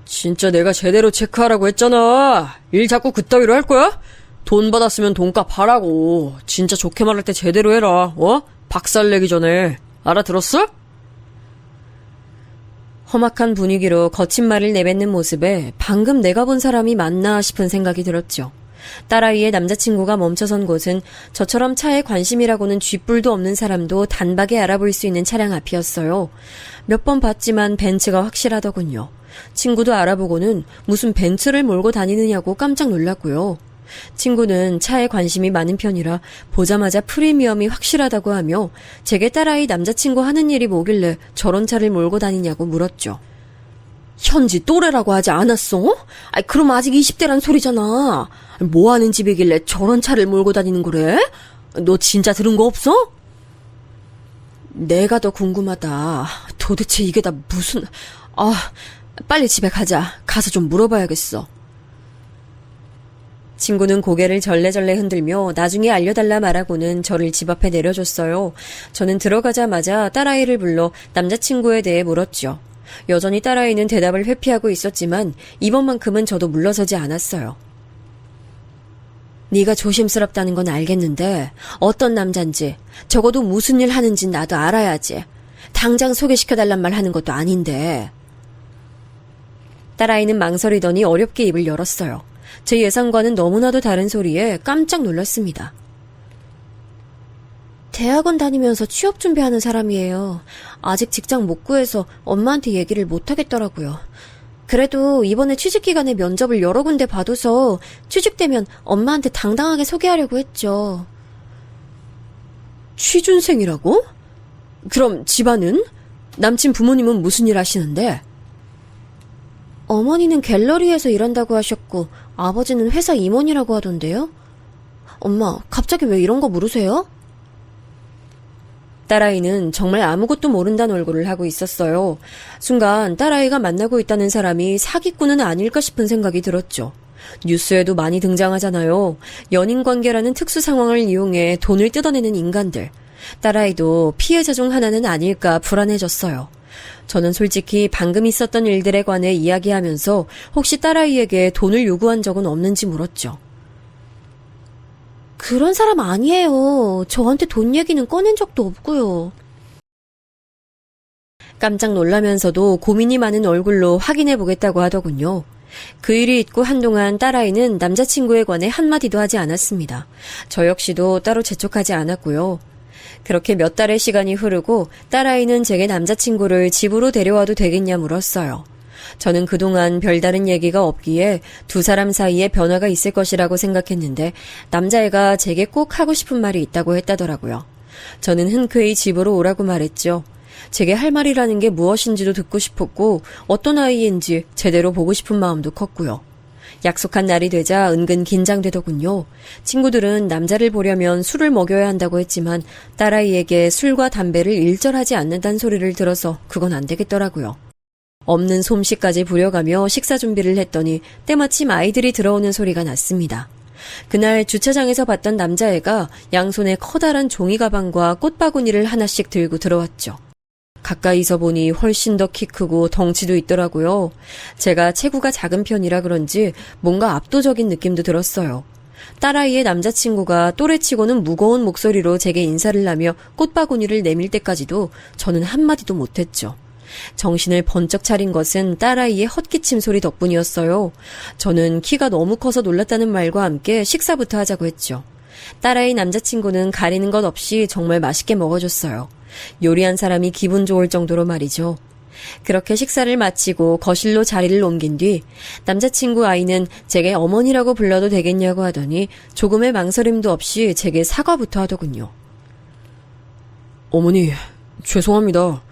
진짜 내가 제대로 체크하라고 했잖아. 일 자꾸 그따위로 할 거야? 돈 받았으면 돈값 하라고. 진짜 좋게 말할 때 제대로 해라. 박살내기 전에. 알아들었어? 험악한 분위기로 거친 말을 내뱉는 모습에 방금 내가 본 사람이 맞나 싶은 생각이 들었죠. 딸아이의 남자친구가 멈춰선 곳은 저처럼 차에 관심이라고는 쥐뿔도 없는 사람도 단박에 알아볼 수 있는 차량 앞이었어요. 몇 번 봤지만 벤츠가 확실하더군요. 친구도 알아보고는 무슨 벤츠를 몰고 다니느냐고 깜짝 놀랐고요. 친구는 차에 관심이 많은 편이라 보자마자 프리미엄이 확실하다고 하며 제게 딸아이 남자친구 하는 일이 뭐길래 저런 차를 몰고 다니냐고 물었죠. 현지 또래라고 하지 않았어? 그럼 아직 20대란 소리잖아. 뭐하는 집이길래 저런 차를 몰고 다니는 거래? 너 진짜 들은 거 없어? 내가 더 궁금하다. 도대체 이게 다 무슨... 빨리 집에 가자. 가서 좀 물어봐야겠어. 친구는 고개를 절레절레 흔들며 나중에 알려달라 말하고는 저를 집 앞에 내려줬어요. 저는 들어가자마자 딸아이를 불러 남자친구에 대해 물었죠. 여전히 딸아이는 대답을 회피하고 있었지만 이번만큼은 저도 물러서지 않았어요. 네가 조심스럽다는 건 알겠는데 어떤 남잔지 적어도 무슨 일 하는진 나도 알아야지. 당장 소개시켜달란 말 하는 것도 아닌데. 딸아이는 망설이더니 어렵게 입을 열었어요. 제 예상과는 너무나도 다른 소리에 깜짝 놀랐습니다. 대학원 다니면서 취업 준비하는 사람이에요. 아직 직장 못 구해서 엄마한테 얘기를 못 하겠더라고요. 그래도 이번에 취직기간에 면접을 여러 군데 봐둬서 취직되면 엄마한테 당당하게 소개하려고 했죠. 취준생이라고? 그럼 집안은? 남친 부모님은 무슨 일 하시는데? 어머니는 갤러리에서 일한다고 하셨고 아버지는 회사 임원이라고 하던데요? 엄마, 갑자기 왜 이런 거 물으세요? 딸아이는 정말 아무것도 모른다는 얼굴을 하고 있었어요. 순간 딸아이가 만나고 있다는 사람이 사기꾼은 아닐까 싶은 생각이 들었죠. 뉴스에도 많이 등장하잖아요. 연인관계라는 특수 상황을 이용해 돈을 뜯어내는 인간들. 딸아이도 피해자 중 하나는 아닐까 불안해졌어요. 저는 솔직히 방금 있었던 일들에 관해 이야기하면서 혹시 딸아이에게 돈을 요구한 적은 없는지 물었죠. 그런 사람 아니에요. 저한테 돈 얘기는 꺼낸 적도 없고요. 깜짝 놀라면서도 고민이 많은 얼굴로 확인해 보겠다고 하더군요. 그 일이 있고 한동안 딸아이는 남자친구에 관해 한마디도 하지 않았습니다. 저 역시도 따로 재촉하지 않았고요. 그렇게 몇 달의 시간이 흐르고 딸아이는 제게 남자친구를 집으로 데려와도 되겠냐 물었어요. 저는 그동안 별다른 얘기가 없기에 두 사람 사이에 변화가 있을 것이라고 생각했는데 남자애가 제게 꼭 하고 싶은 말이 있다고 했다더라고요. 저는 흔쾌히 집으로 오라고 말했죠. 제게 할 말이라는 게 무엇인지도 듣고 싶었고 어떤 아이인지 제대로 보고 싶은 마음도 컸고요. 약속한 날이 되자 은근 긴장되더군요. 친구들은 남자를 보려면 술을 먹여야 한다고 했지만 딸아이에게 술과 담배를 일절하지 않는다는 소리를 들어서 그건 안 되겠더라고요. 없는 솜씨까지 부려가며 식사 준비를 했더니 때마침 아이들이 들어오는 소리가 났습니다. 그날 주차장에서 봤던 남자애가 양손에 커다란 종이 가방과 꽃바구니를 하나씩 들고 들어왔죠. 가까이서 보니 훨씬 더 키 크고 덩치도 있더라고요. 제가 체구가 작은 편이라 그런지 뭔가 압도적인 느낌도 들었어요. 딸아이의 남자친구가 또래치고는 무거운 목소리로 제게 인사를 하며 꽃바구니를 내밀 때까지도 저는 한마디도 못했죠. 정신을 번쩍 차린 것은 딸아이의 헛기침 소리 덕분이었어요. 저는 키가 너무 커서 놀랐다는 말과 함께 식사부터 하자고 했죠. 딸아이 남자친구는 가리는 것 없이 정말 맛있게 먹어줬어요. 요리한 사람이 기분 좋을 정도로 말이죠. 그렇게 식사를 마치고 거실로 자리를 옮긴 뒤 남자친구 아이는 제게 어머니라고 불러도 되겠냐고 하더니 조금의 망설임도 없이 제게 사과부터 하더군요. 어머니, 죄송합니다.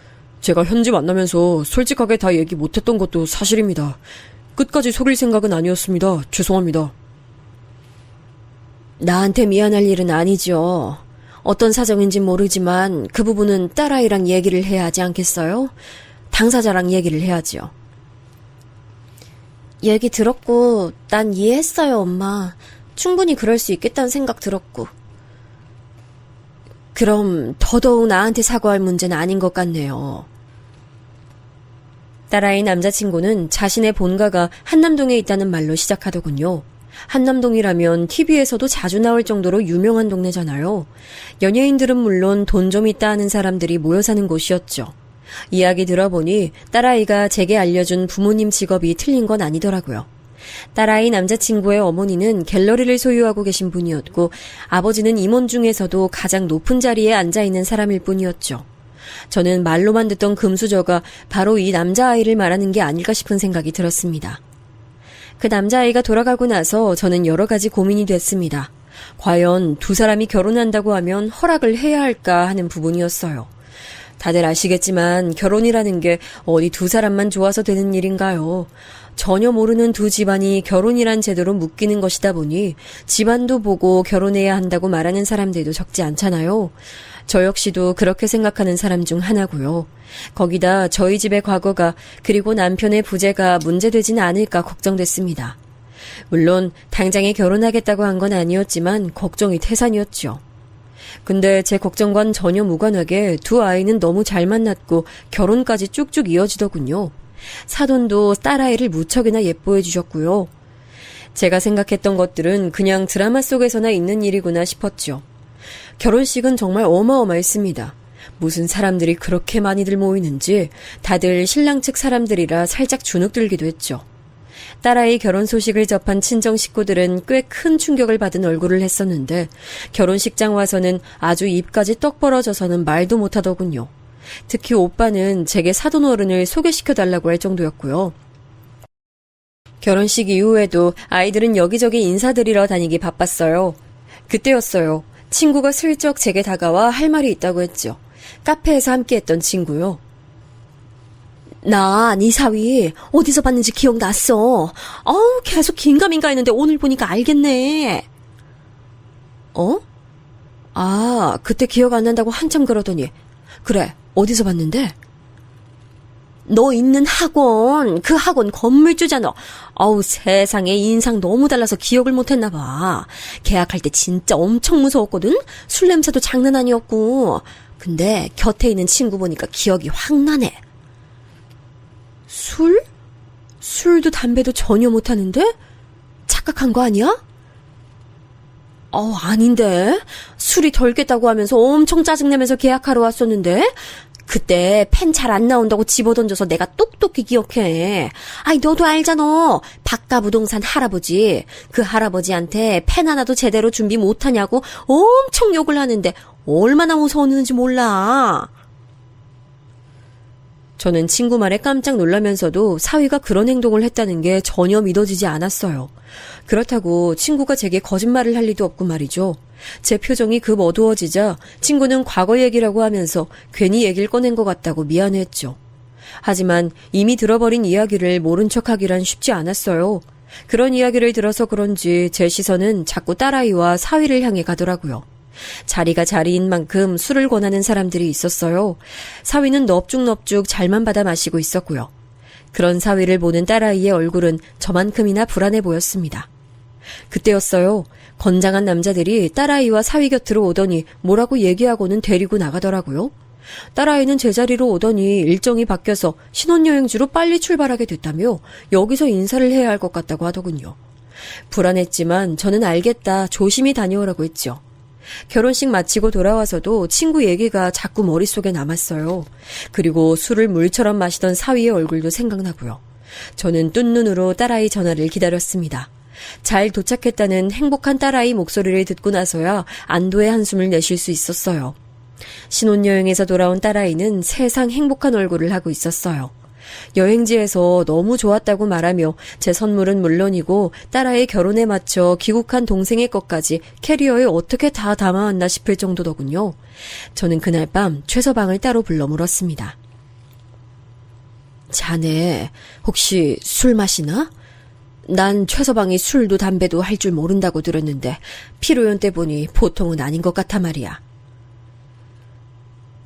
제가 현지 만나면서 솔직하게 다 얘기 못했던 것도 사실입니다. 끝까지 속일 생각은 아니었습니다. 죄송합니다. 나한테 미안할 일은 아니죠. 어떤 사정인진 모르지만 그 부분은 딸아이랑 얘기를 해야 하지 않겠어요? 당사자랑 얘기를 해야지요. 얘기 들었고 난 이해했어요, 엄마. 충분히 그럴 수 있겠다는 생각 들었고. 그럼 더더욱 나한테 사과할 문제는 아닌 것 같네요. 딸아이 남자친구는 자신의 본가가 한남동에 있다는 말로 시작하더군요. 한남동이라면 TV에서도 자주 나올 정도로 유명한 동네잖아요. 연예인들은 물론 돈 좀 있다 하는 사람들이 모여 사는 곳이었죠. 이야기 들어보니 딸아이가 제게 알려준 부모님 직업이 틀린 건 아니더라고요. 딸아이 남자친구의 어머니는 갤러리를 소유하고 계신 분이었고 아버지는 임원 중에서도 가장 높은 자리에 앉아있는 사람일 뿐이었죠. 저는 말로만 듣던 금수저가 바로 이 남자아이를 말하는 게 아닐까 싶은 생각이 들었습니다. 그 남자아이가 돌아가고 나서 저는 여러 가지 고민이 됐습니다. 과연 두 사람이 결혼한다고 하면 허락을 해야 할까 하는 부분이었어요. 다들 아시겠지만 결혼이라는 게 어디 두 사람만 좋아서 되는 일인가요? 전혀 모르는 두 집안이 결혼이란 제도로 묶이는 것이다 보니 집안도 보고 결혼해야 한다고 말하는 사람들도 적지 않잖아요. 저 역시도 그렇게 생각하는 사람 중 하나고요. 거기다 저희 집의 과거가 그리고 남편의 부재가 문제되진 않을까 걱정됐습니다. 물론 당장에 결혼하겠다고 한 건 아니었지만 걱정이 태산이었죠. 근데 제 걱정과는 전혀 무관하게 두 아이는 너무 잘 만났고 결혼까지 쭉쭉 이어지더군요. 사돈도 딸아이를 무척이나 예뻐해 주셨고요. 제가 생각했던 것들은 그냥 드라마 속에서나 있는 일이구나 싶었죠. 결혼식은 정말 어마어마했습니다. 무슨 사람들이 그렇게 많이들 모이는지 다들 신랑 측 사람들이라 살짝 주눅들기도 했죠. 딸아이 결혼 소식을 접한 친정 식구들은 꽤 큰 충격을 받은 얼굴을 했었는데 결혼식장 와서는 아주 입까지 떡 벌어져서는 말도 못하더군요. 특히 오빠는 제게 사돈 어른을 소개시켜달라고 할 정도였고요. 결혼식 이후에도 아이들은 여기저기 인사드리러 다니기 바빴어요. 그때였어요. 친구가 슬쩍 제게 다가와 할 말이 있다고 했죠. 카페에서 함께했던 친구요. 나 네 사위 어디서 봤는지 기억났어. 계속 긴가민가 했는데 오늘 보니까 알겠네. 그때 기억 안 난다고 한참 그러더니 그래, 어디서 봤는데? 너 있는 학원, 그 학원 건물주잖아. 세상에 인상 너무 달라서 기억을 못했나 봐. 계약할 때 진짜 엄청 무서웠거든? 술 냄새도 장난 아니었고. 근데 곁에 있는 친구 보니까 기억이 확 나네. 술? 술도 담배도 전혀 못하는데? 착각한 거 아니야? 아닌데. 술이 덜 깼다고 하면서 엄청 짜증내면서 계약하러 왔었는데? 그때 펜 잘 안 나온다고 집어던져서 내가 똑똑히 기억해. 너도 알잖아. 박가부동산 할아버지. 그 할아버지한테 펜 하나도 제대로 준비 못하냐고 엄청 욕을 하는데 얼마나 무서웠는지 몰라. 저는 친구 말에 깜짝 놀라면서도 사위가 그런 행동을 했다는 게 전혀 믿어지지 않았어요. 그렇다고 친구가 제게 거짓말을 할 리도 없고 말이죠. 제 표정이 급 어두워지자 친구는 과거 얘기라고 하면서 괜히 얘기를 꺼낸 것 같다고 미안해했죠. 하지만 이미 들어버린 이야기를 모른 척하기란 쉽지 않았어요. 그런 이야기를 들어서 그런지 제 시선은 자꾸 딸아이와 사위를 향해 가더라고요. 자리가 자리인 만큼 술을 권하는 사람들이 있었어요. 사위는 넙죽넙죽 잘만 받아 마시고 있었고요. 그런 사위를 보는 딸아이의 얼굴은 저만큼이나 불안해 보였습니다. 그때였어요. 건장한 남자들이 딸아이와 사위 곁으로 오더니 뭐라고 얘기하고는 데리고 나가더라고요. 딸아이는 제자리로 오더니 일정이 바뀌어서 신혼여행지로 빨리 출발하게 됐다며 여기서 인사를 해야 할 것 같다고 하더군요. 불안했지만 저는 알겠다, 조심히 다녀오라고 했죠. 결혼식 마치고 돌아와서도 친구 얘기가 자꾸 머릿속에 남았어요. 그리고 술을 물처럼 마시던 사위의 얼굴도 생각나고요. 저는 뜬 눈으로 딸아이 전화를 기다렸습니다. 잘 도착했다는 행복한 딸아이 목소리를 듣고 나서야 안도의 한숨을 내쉴 수 있었어요. 신혼여행에서 돌아온 딸아이는 세상 행복한 얼굴을 하고 있었어요. 여행지에서 너무 좋았다고 말하며 제 선물은 물론이고 딸아이 결혼에 맞춰 귀국한 동생의 것까지 캐리어에 어떻게 다 담아왔나 싶을 정도더군요. 저는 그날 밤 최서방을 따로 불러 물었습니다. 자네 혹시 술 마시나? 난 최서방이 술도 담배도 할 줄 모른다고 들었는데 피로연 때 보니 보통은 아닌 것 같아 말이야.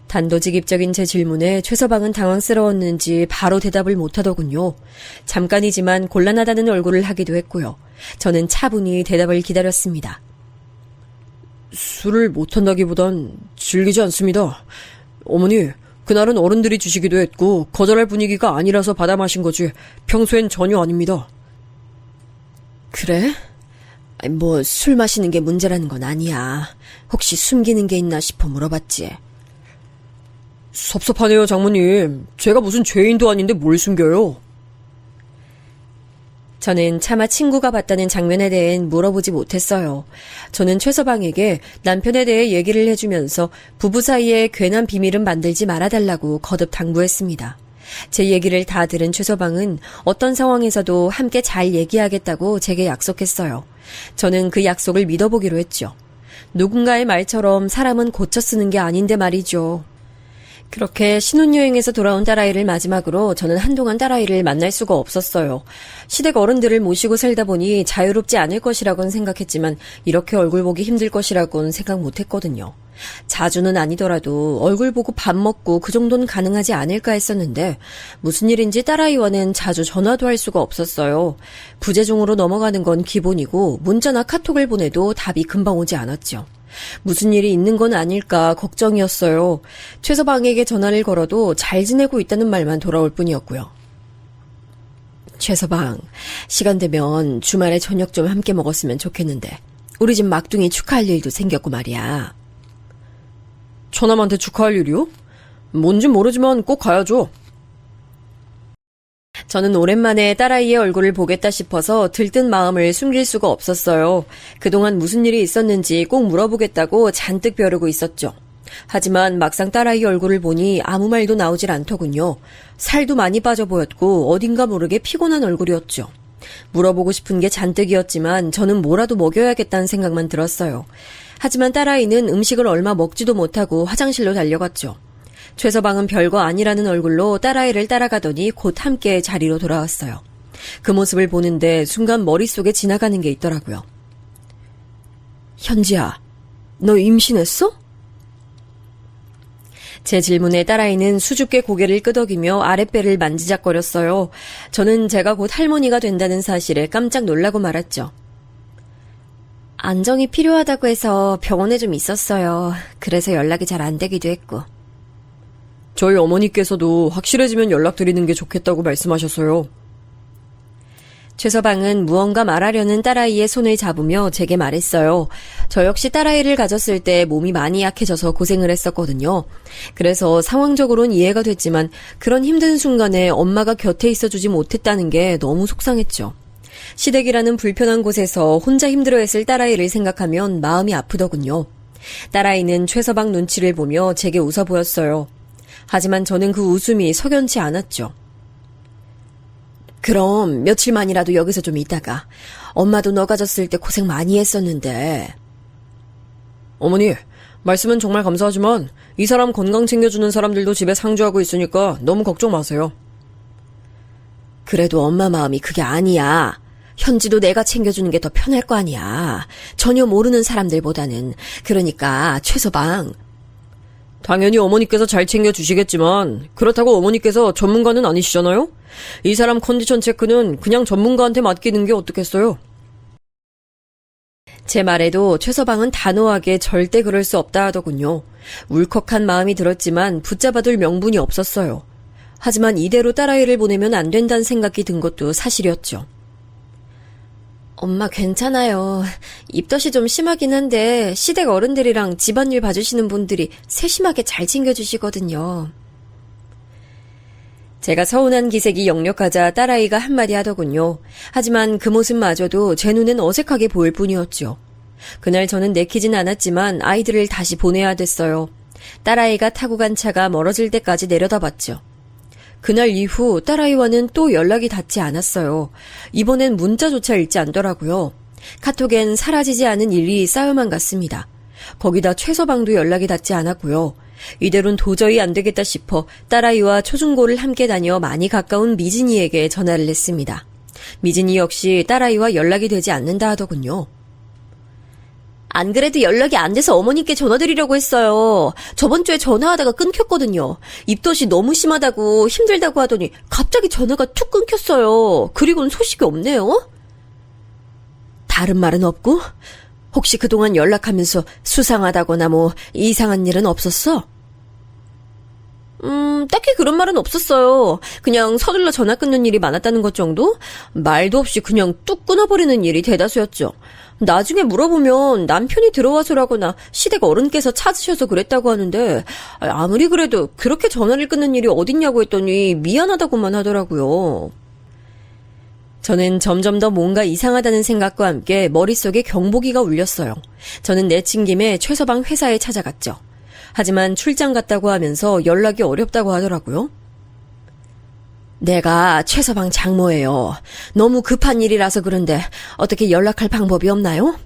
단도직입적인 제 질문에 최서방은 당황스러웠는지 바로 대답을 못하더군요. 잠깐이지만 곤란하다는 얼굴을 하기도 했고요. 저는 차분히 대답을 기다렸습니다. 술을 못한다기보단 즐기지 않습니다. 어머니, 그날은 어른들이 주시기도 했고 거절할 분위기가 아니라서 받아 마신 거지 평소엔 전혀 아닙니다. 그래? 술 마시는 게 문제라는 건 아니야. 혹시 숨기는 게 있나 싶어 물어봤지. 섭섭하네요, 장모님. 제가 무슨 죄인도 아닌데 뭘 숨겨요? 저는 차마 친구가 봤다는 장면에 대해 물어보지 못했어요. 저는 최서방에게 남편에 대해 얘기를 해주면서 부부 사이에 괜한 비밀은 만들지 말아달라고 거듭 당부했습니다. 제 얘기를 다 들은 최서방은 어떤 상황에서도 함께 잘 얘기하겠다고 제게 약속했어요. 저는 그 약속을 믿어보기로 했죠. 누군가의 말처럼 사람은 고쳐 쓰는 게 아닌데 말이죠. 그렇게 신혼여행에서 돌아온 딸아이를 마지막으로 저는 한동안 딸아이를 만날 수가 없었어요. 시댁 어른들을 모시고 살다 보니 자유롭지 않을 것이라고는 생각했지만 이렇게 얼굴 보기 힘들 것이라고는 생각 못했거든요. 자주는 아니더라도 얼굴 보고 밥 먹고 그 정도는 가능하지 않을까 했었는데 무슨 일인지 딸아이와는 자주 전화도 할 수가 없었어요. 부재중으로 넘어가는 건 기본이고 문자나 카톡을 보내도 답이 금방 오지 않았죠. 무슨 일이 있는 건 아닐까 걱정이었어요. 최서방에게 전화를 걸어도 잘 지내고 있다는 말만 돌아올 뿐이었고요. 최서방, 시간 되면 주말에 저녁 좀 함께 먹었으면 좋겠는데 우리 집 막둥이 축하할 일도 생겼고 말이야. 처남한테 축하할 일이요? 뭔진 모르지만 꼭 가야죠. 저는 오랜만에 딸아이의 얼굴을 보겠다 싶어서 들뜬 마음을 숨길 수가 없었어요. 그동안 무슨 일이 있었는지 꼭 물어보겠다고 잔뜩 벼르고 있었죠. 하지만 막상 딸아이 얼굴을 보니 아무 말도 나오질 않더군요. 살도 많이 빠져 보였고 어딘가 모르게 피곤한 얼굴이었죠. 물어보고 싶은 게 잔뜩이었지만 저는 뭐라도 먹여야겠다는 생각만 들었어요. 하지만 딸아이는 음식을 얼마 먹지도 못하고 화장실로 달려갔죠. 최서방은 별거 아니라는 얼굴로 딸아이를 따라가더니 곧 함께 자리로 돌아왔어요. 그 모습을 보는데 순간 머릿속에 지나가는 게 있더라고요. 현지야, 너 임신했어? 제 질문에 딸아이는 수줍게 고개를 끄덕이며 아랫배를 만지작거렸어요. 저는 제가 곧 할머니가 된다는 사실에 깜짝 놀라고 말았죠. 안정이 필요하다고 해서 병원에 좀 있었어요. 그래서 연락이 잘 안 되기도 했고. 저희 어머니께서도 확실해지면 연락드리는 게 좋겠다고 말씀하셨어요. 최서방은 무언가 말하려는 딸아이의 손을 잡으며 제게 말했어요. 저 역시 딸아이를 가졌을 때 몸이 많이 약해져서 고생을 했었거든요. 그래서 상황적으로는 이해가 됐지만 그런 힘든 순간에 엄마가 곁에 있어주지 못했다는 게 너무 속상했죠. 시댁이라는 불편한 곳에서 혼자 힘들어했을 딸아이를 생각하면 마음이 아프더군요. 딸아이는 최서방 눈치를 보며 제게 웃어 보였어요. 하지만 저는 그 웃음이 석연치 않았죠. 그럼 며칠만이라도 여기서 좀 있다가 엄마도 너 가졌을 때 고생 많이 했었는데. 어머니, 말씀은 정말 감사하지만 이 사람 건강 챙겨주는 사람들도 집에 상주하고 있으니까 너무 걱정 마세요. 그래도 엄마 마음이 그게 아니야. 현지도 내가 챙겨주는 게 더 편할 거 아니야. 전혀 모르는 사람들보다는. 그러니까 최서방. 당연히 어머니께서 잘 챙겨주시겠지만 그렇다고 어머니께서 전문가는 아니시잖아요? 이 사람 컨디션 체크는 그냥 전문가한테 맡기는 게 어떻겠어요? 제 말에도 최서방은 단호하게 절대 그럴 수 없다 하더군요. 울컥한 마음이 들었지만 붙잡아둘 명분이 없었어요. 하지만 이대로 딸아이를 보내면 안 된다는 생각이 든 것도 사실이었죠. 엄마 괜찮아요. 입덧이 좀 심하긴 한데 시댁 어른들이랑 집안일 봐주시는 분들이 세심하게 잘 챙겨주시거든요. 제가 서운한 기색이 역력하자 딸아이가 한마디 하더군요. 하지만 그 모습마저도 제 눈엔 어색하게 보일 뿐이었죠. 그날 저는 내키진 않았지만 아이들을 다시 보내야 됐어요. 딸아이가 타고 간 차가 멀어질 때까지 내려다봤죠. 그날 이후 딸아이와는 또 연락이 닿지 않았어요. 이번엔 문자조차 읽지 않더라고요. 카톡엔 사라지지 않은 일이 쌓여만 갔습니다. 거기다 최서방도 연락이 닿지 않았고요. 이대로는 도저히 안 되겠다 싶어 딸아이와 초중고를 함께 다녀 많이 가까운 미진이에게 전화를 했습니다. 미진이 역시 딸아이와 연락이 되지 않는다 하더군요. 안 그래도 연락이 안 돼서 어머님께 전화드리려고 했어요. 저번 주에 전화하다가 끊겼거든요. 입덧이 너무 심하다고 힘들다고 하더니 갑자기 전화가 툭 끊겼어요. 그리고는 소식이 없네요. 다른 말은 없고? 혹시 그동안 연락하면서 수상하다거나 뭐 이상한 일은 없었어? 딱히 그런 말은 없었어요. 그냥 서둘러 전화 끊는 일이 많았다는 것 정도? 말도 없이 그냥 뚝 끊어버리는 일이 대다수였죠. 나중에 물어보면 남편이 들어와서라거나 시댁 어른께서 찾으셔서 그랬다고 하는데 아무리 그래도 그렇게 전화를 끊는 일이 어딨냐고 했더니 미안하다고만 하더라고요. 저는 점점 더 뭔가 이상하다는 생각과 함께 머릿속에 경보기가 울렸어요. 저는 내친 김에 최서방 회사에 찾아갔죠. 하지만 출장 갔다고 하면서 연락이 어렵다고 하더라고요. 내가 최서방 장모예요. 너무 급한 일이라서 그런데 어떻게 연락할 방법이 없나요?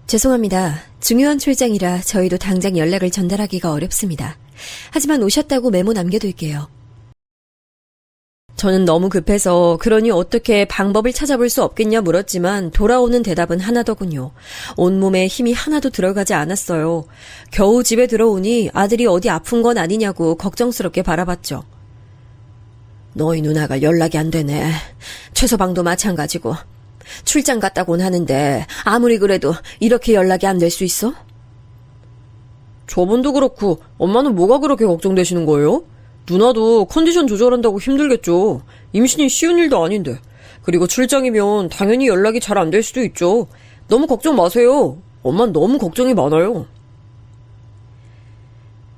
죄송합니다. 중요한 출장이라 저희도 당장 연락을 전달하기가 어렵습니다. 하지만 오셨다고 메모 남겨둘게요. 저는 너무 급해서 그러니 어떻게 방법을 찾아볼 수 없겠냐 물었지만 돌아오는 대답은 하나더군요. 온몸에 힘이 하나도 들어가지 않았어요. 겨우 집에 들어오니 아들이 어디 아픈 건 아니냐고 걱정스럽게 바라봤죠. 너희 누나가 연락이 안 되네. 최서방도 마찬가지고. 출장 갔다곤 하는데 아무리 그래도 이렇게 연락이 안 될 수 있어? 저분도 그렇고 엄마는 뭐가 그렇게 걱정되시는 거예요? 누나도 컨디션 조절한다고 힘들겠죠. 임신이 쉬운 일도 아닌데. 그리고 출장이면 당연히 연락이 잘 안 될 수도 있죠. 너무 걱정 마세요. 엄만 너무 걱정이 많아요.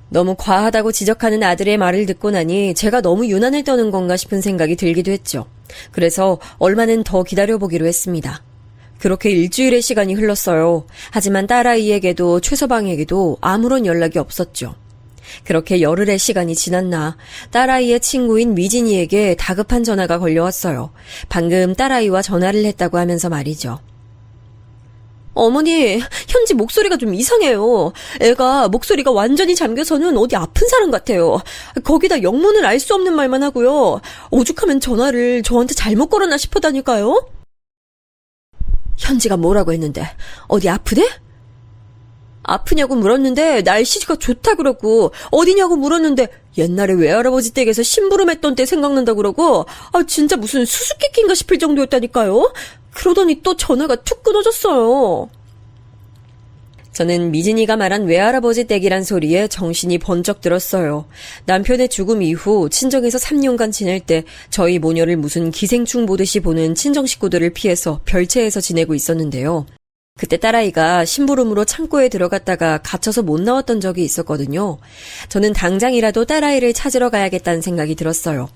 너무 과하다고 지적하는 아들의 말을 듣고 나니 제가 너무 유난을 떠는 건가 싶은 생각이 들기도 했죠. 그래서 얼마는 더 기다려보기로 했습니다. 그렇게 일주일의 시간이 흘렀어요. 하지만 딸아이에게도 최서방에게도 아무런 연락이 없었죠. 그렇게 열흘의 시간이 지났나 딸아이의 친구인 미진이에게 다급한 전화가 걸려왔어요. 방금 딸아이와 전화를 했다고 하면서 말이죠. 어머니, 현지 목소리가 좀 이상해요. 애가 목소리가 완전히 잠겨서는 어디 아픈 사람 같아요. 거기다 영문을 알 수 없는 말만 하고요. 오죽하면 전화를 저한테 잘못 걸었나 싶어다니까요. 현지가 뭐라고 했는데 어디 아프대? 아프냐고 물었는데 날씨가 좋다 그러고 어디냐고 물었는데 옛날에 외할아버지 댁에서 심부름했던 때 생각난다 그러고 진짜 무슨 수수께끼인가 싶을 정도였다니까요. 그러더니 또 전화가 툭 끊어졌어요. 저는 미진이가 말한 외할아버지 댁이란 소리에 정신이 번쩍 들었어요. 남편의 죽음 이후 친정에서 3년간 지낼 때 저희 모녀를 무슨 기생충 보듯이 보는 친정 식구들을 피해서 별채에서 지내고 있었는데요. 그때 딸아이가 심부름으로 창고에 들어갔다가 갇혀서 못 나왔던 적이 있었거든요. 저는 당장이라도 딸아이를 찾으러 가야겠다는 생각이 들었어요.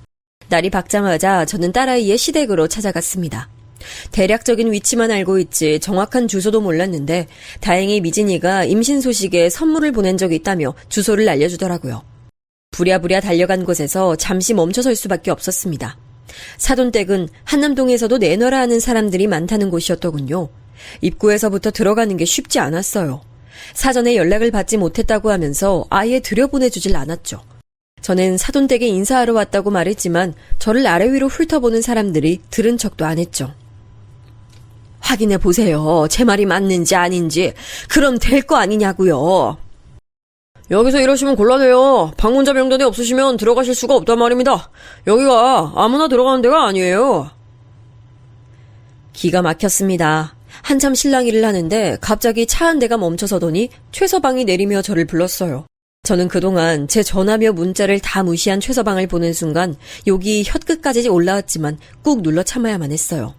날이 밝자마자 저는 딸아이의 시댁으로 찾아갔습니다. 대략적인 위치만 알고 있지 정확한 주소도 몰랐는데 다행히 미진이가 임신 소식에 선물을 보낸 적이 있다며 주소를 알려주더라고요. 부랴부랴 달려간 곳에서 잠시 멈춰설 수밖에 없었습니다. 사돈댁은 한남동에서도 내놔라 하는 사람들이 많다는 곳이었더군요. 입구에서부터 들어가는 게 쉽지 않았어요. 사전에 연락을 받지 못했다고 하면서 아예 들여보내주질 않았죠. 저는 사돈댁에 인사하러 왔다고 말했지만 저를 아래 위로 훑어보는 사람들이 들은 척도 안 했죠. 확인해 보세요. 제 말이 맞는지 아닌지. 그럼 될 거 아니냐고요. 여기서 이러시면 곤란해요. 방문자 명단이 없으시면 들어가실 수가 없단 말입니다. 여기가 아무나 들어가는 데가 아니에요. 기가 막혔습니다. 한참 실랑이를 하는데 갑자기 차 한 대가 멈춰서더니 최서방이 내리며 저를 불렀어요. 저는 그동안 제 전화며 문자를 다 무시한 최서방을 보는 순간 욕이 혀끝까지 올라왔지만 꾹 눌러 참아야만 했어요.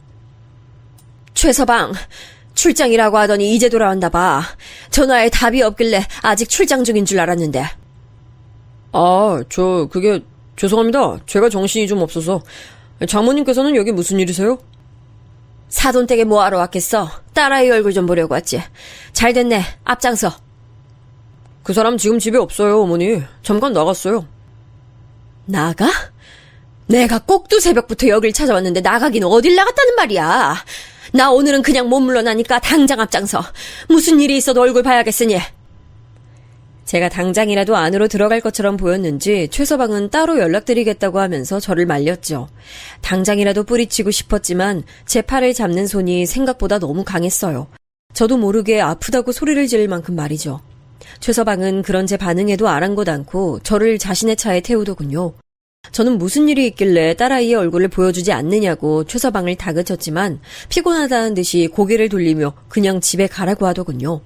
최서방, 출장이라고 하더니 이제 돌아왔나 봐. 전화에 답이 없길래 아직 출장 중인 줄 알았는데. 그게 죄송합니다. 제가 정신이 좀 없어서. 장모님께서는 여기 무슨 일이세요? 사돈댁에 뭐하러 왔겠어? 딸아이 얼굴 좀 보려고 왔지. 잘 됐네. 앞장서. 그 사람 지금 집에 없어요, 어머니. 잠깐 나갔어요. 나가? 내가 꼭두 새벽부터 여길 찾아왔는데 나가긴 어딜 나갔다는 말이야. 나 오늘은 그냥 못 물러나니까 당장 앞장서. 무슨 일이 있어도 얼굴 봐야겠으니. 제가 당장이라도 안으로 들어갈 것처럼 보였는지 최서방은 따로 연락드리겠다고 하면서 저를 말렸죠. 당장이라도 뿌리치고 싶었지만 제 팔을 잡는 손이 생각보다 너무 강했어요. 저도 모르게 아프다고 소리를 지를 만큼 말이죠. 최서방은 그런 제 반응에도 아랑곳 않고 저를 자신의 차에 태우더군요. 저는 무슨 일이 있길래 딸아이의 얼굴을 보여주지 않느냐고 최서방을 다그쳤지만 피곤하다는 듯이 고개를 돌리며 그냥 집에 가라고 하더군요.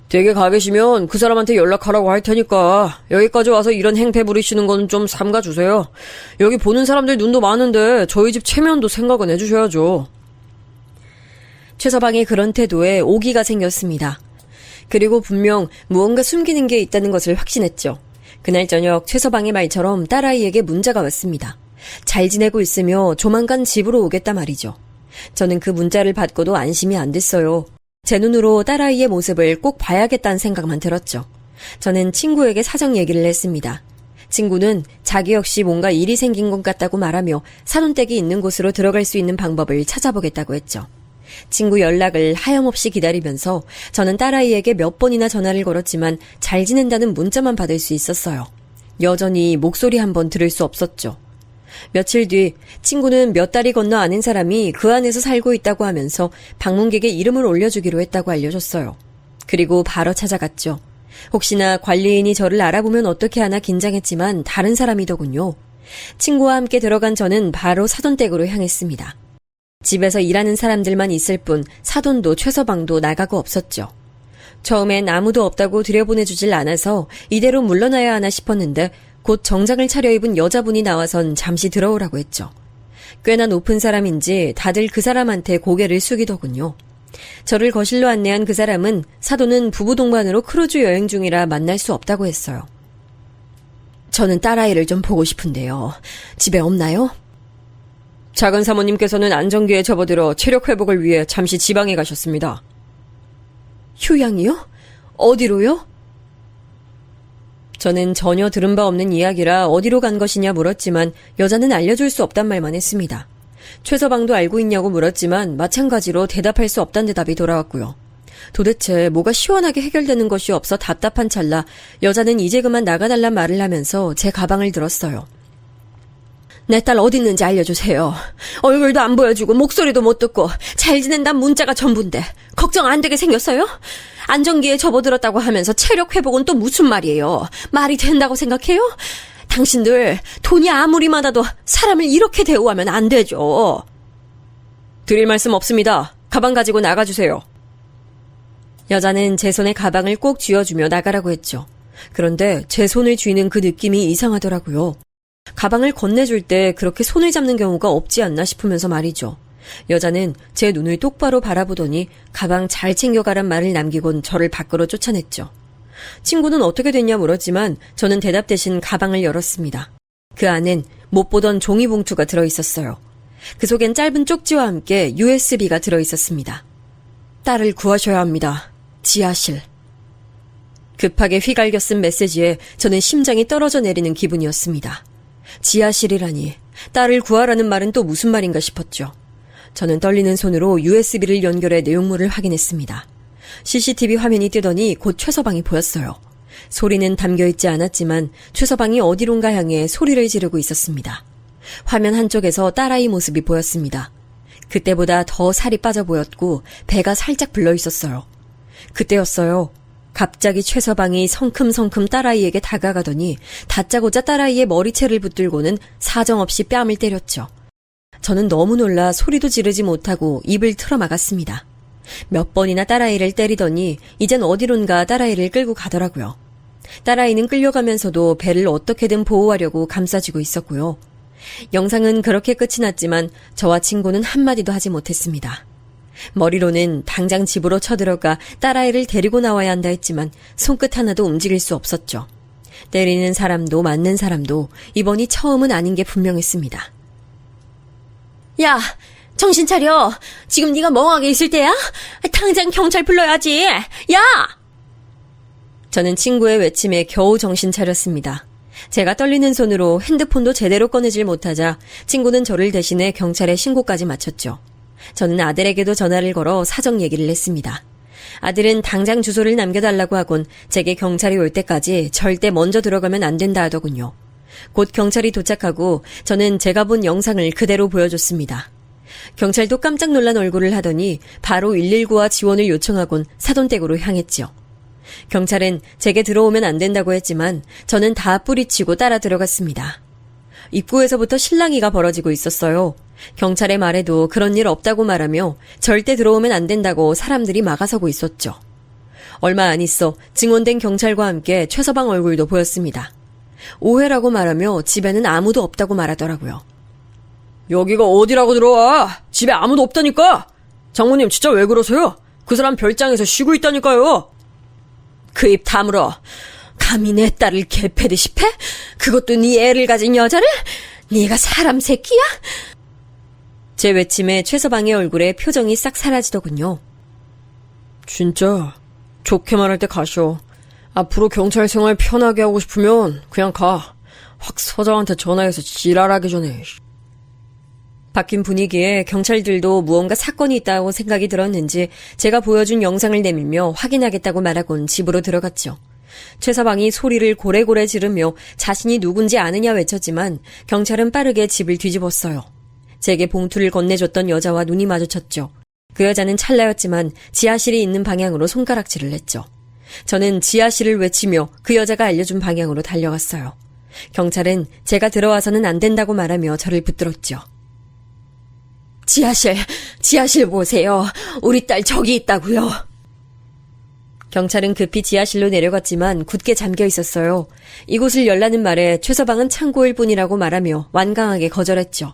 댁에 가 계시면 그 사람한테 연락하라고 할 테니까 여기까지 와서 이런 행패 부리시는 건 좀 삼가주세요. 여기 보는 사람들 눈도 많은데 저희 집 체면도 생각은 해주셔야죠. 최서방의 그런 태도에 오기가 생겼습니다. 그리고 분명 무언가 숨기는 게 있다는 것을 확신했죠. 그날 저녁 최서방의 말처럼 딸아이에게 문자가 왔습니다. 잘 지내고 있으며 조만간 집으로 오겠다 말이죠. 저는 그 문자를 받고도 안심이 안 됐어요. 제 눈으로 딸아이의 모습을 꼭 봐야겠다는 생각만 들었죠. 저는 친구에게 사정 얘기를 했습니다. 친구는 자기 역시 뭔가 일이 생긴 것 같다고 말하며 사돈댁이 있는 곳으로 들어갈 수 있는 방법을 찾아보겠다고 했죠. 친구 연락을 하염없이 기다리면서 저는 딸아이에게 몇 번이나 전화를 걸었지만 잘 지낸다는 문자만 받을 수 있었어요. 여전히 목소리 한 번 들을 수 없었죠. 며칠 뒤 친구는 몇 달이 건너 아는 사람이 그 안에서 살고 있다고 하면서 방문객의 이름을 올려주기로 했다고 알려줬어요. 그리고 바로 찾아갔죠. 혹시나 관리인이 저를 알아보면 어떻게 하나 긴장했지만 다른 사람이더군요. 친구와 함께 들어간 저는 바로 사돈댁으로 향했습니다. 집에서 일하는 사람들만 있을 뿐 사돈도 최서방도 나가고 없었죠. 처음엔 아무도 없다고 들여보내주질 않아서 이대로 물러나야 하나 싶었는데 곧 정장을 차려입은 여자분이 나와선 잠시 들어오라고 했죠. 꽤나 높은 사람인지 다들 그 사람한테 고개를 숙이더군요. 저를 거실로 안내한 그 사람은 사돈은 부부 동반으로 크루즈 여행 중이라 만날 수 없다고 했어요. 저는 딸아이를 좀 보고 싶은데요. 집에 없나요? 작은 사모님께서는 안정기에 접어들어 체력 회복을 위해 잠시 지방에 가셨습니다. 휴양이요? 어디로요? 저는 전혀 들은 바 없는 이야기라 어디로 간 것이냐 물었지만 여자는 알려줄 수 없단 말만 했습니다. 최서방도 알고 있냐고 물었지만 마찬가지로 대답할 수 없단 대답이 돌아왔고요. 도대체 뭐가 시원하게 해결되는 것이 없어 답답한 찰나 여자는 이제 그만 나가달란 말을 하면서 제 가방을 들었어요. 내 딸 어디 있는지 알려주세요. 얼굴도 안 보여주고 목소리도 못 듣고 잘 지낸단 문자가 전부인데 걱정 안 되게 생겼어요? 안정기에 접어들었다고 하면서 체력 회복은 또 무슨 말이에요? 말이 된다고 생각해요? 당신들 돈이 아무리 많아도 사람을 이렇게 대우하면 안 되죠. 드릴 말씀 없습니다. 가방 가지고 나가주세요. 여자는 제 손에 가방을 꼭 쥐어주며 나가라고 했죠. 그런데 제 손을 쥐는 그 느낌이 이상하더라고요. 가방을 건네줄 때 그렇게 손을 잡는 경우가 없지 않나 싶으면서 말이죠. 여자는 제 눈을 똑바로 바라보더니 가방 잘 챙겨가란 말을 남기곤 저를 밖으로 쫓아냈죠. 친구는 어떻게 됐냐 물었지만 저는 대답 대신 가방을 열었습니다. 그 안엔 못 보던 종이봉투가 들어있었어요. 그 속엔 짧은 쪽지와 함께 USB가 들어있었습니다. 딸을 구하셔야 합니다. 지하실. 급하게 휘갈겨 쓴 메시지에 저는 심장이 떨어져 내리는 기분이었습니다. 지하실이라니 딸을 구하라는 말은 또 무슨 말인가 싶었죠. 저는 떨리는 손으로 USB를 연결해 내용물을 확인했습니다. CCTV 화면이 뜨더니 곧 최서방이 보였어요. 소리는 담겨있지 않았지만 최서방이 어디론가 향해 소리를 지르고 있었습니다. 화면 한쪽에서 딸아이 모습이 보였습니다. 그때보다 더 살이 빠져 보였고 배가 살짝 불러있었어요. 그때였어요. 갑자기 최서방이 성큼성큼 딸아이에게 다가가더니 다짜고짜 딸아이의 머리채를 붙들고는 사정없이 뺨을 때렸죠. 저는 너무 놀라 소리도 지르지 못하고 입을 틀어막았습니다. 몇 번이나 딸아이를 때리더니 이젠 어디론가 딸아이를 끌고 가더라고요. 딸아이는 끌려가면서도 배를 어떻게든 보호하려고 감싸쥐고 있었고요. 영상은 그렇게 끝이 났지만 저와 친구는 한마디도 하지 못했습니다. 머리로는 당장 집으로 쳐들어가 딸아이를 데리고 나와야 한다 했지만 손끝 하나도 움직일 수 없었죠. 때리는 사람도 맞는 사람도 이번이 처음은 아닌 게 분명했습니다. 야, 정신 차려. 지금 네가 멍하게 있을 때야? 당장 경찰 불러야지. 야! 저는 친구의 외침에 겨우 정신 차렸습니다. 제가 떨리는 손으로 핸드폰도 제대로 꺼내질 못하자 친구는 저를 대신해 경찰에 신고까지 마쳤죠. 저는 아들에게도 전화를 걸어 사정 얘기를 했습니다. 아들은 당장 주소를 남겨달라고 하곤 제게 경찰이 올 때까지 절대 먼저 들어가면 안 된다 하더군요. 곧 경찰이 도착하고 저는 제가 본 영상을 그대로 보여줬습니다. 경찰도 깜짝 놀란 얼굴을 하더니 바로 119와 지원을 요청하곤 사돈댁으로 향했죠. 경찰은 제게 들어오면 안 된다고 했지만 저는 다 뿌리치고 따라 들어갔습니다. 입구에서부터 실랑이가 벌어지고 있었어요. 경찰의 말에도 그런 일 없다고 말하며 절대 들어오면 안 된다고 사람들이 막아서고 있었죠. 얼마 안 있어 증원된 경찰과 함께 최서방 얼굴도 보였습니다. 오해라고 말하며 집에는 아무도 없다고 말하더라고요. 여기가 어디라고 들어와? 집에 아무도 없다니까? 장모님 진짜 왜 그러세요? 그 사람 별장에서 쉬고 있다니까요. 그 입 다물어. 감히 내 딸을 개패듯이 패? 그것도 네 애를 가진 여자를? 네가 사람 새끼야? 제 외침에 최서방의 얼굴에 표정이 싹 사라지더군요. 진짜 좋게 말할 때 가셔. 앞으로 경찰 생활 편하게 하고 싶으면 그냥 가. 확 서장한테 전화해서 지랄하기 전에. 바뀐 분위기에 경찰들도 무언가 사건이 있다고 생각이 들었는지 제가 보여준 영상을 내밀며 확인하겠다고 말하곤 집으로 들어갔죠. 최서방이 소리를 고래고래 지르며 자신이 누군지 아느냐 외쳤지만 경찰은 빠르게 집을 뒤집었어요. 제게 봉투를 건네줬던 여자와 눈이 마주쳤죠. 그 여자는 찰나였지만 지하실이 있는 방향으로 손가락질을 했죠. 저는 지하실을 외치며 그 여자가 알려준 방향으로 달려갔어요. 경찰은 제가 들어와서는 안 된다고 말하며 저를 붙들었죠. 지하실 보세요. 우리 딸 저기 있다고요. 경찰은 급히 지하실로 내려갔지만 굳게 잠겨 있었어요. 이곳을 열라는 말에 최서방은 창고일 뿐이라고 말하며 완강하게 거절했죠.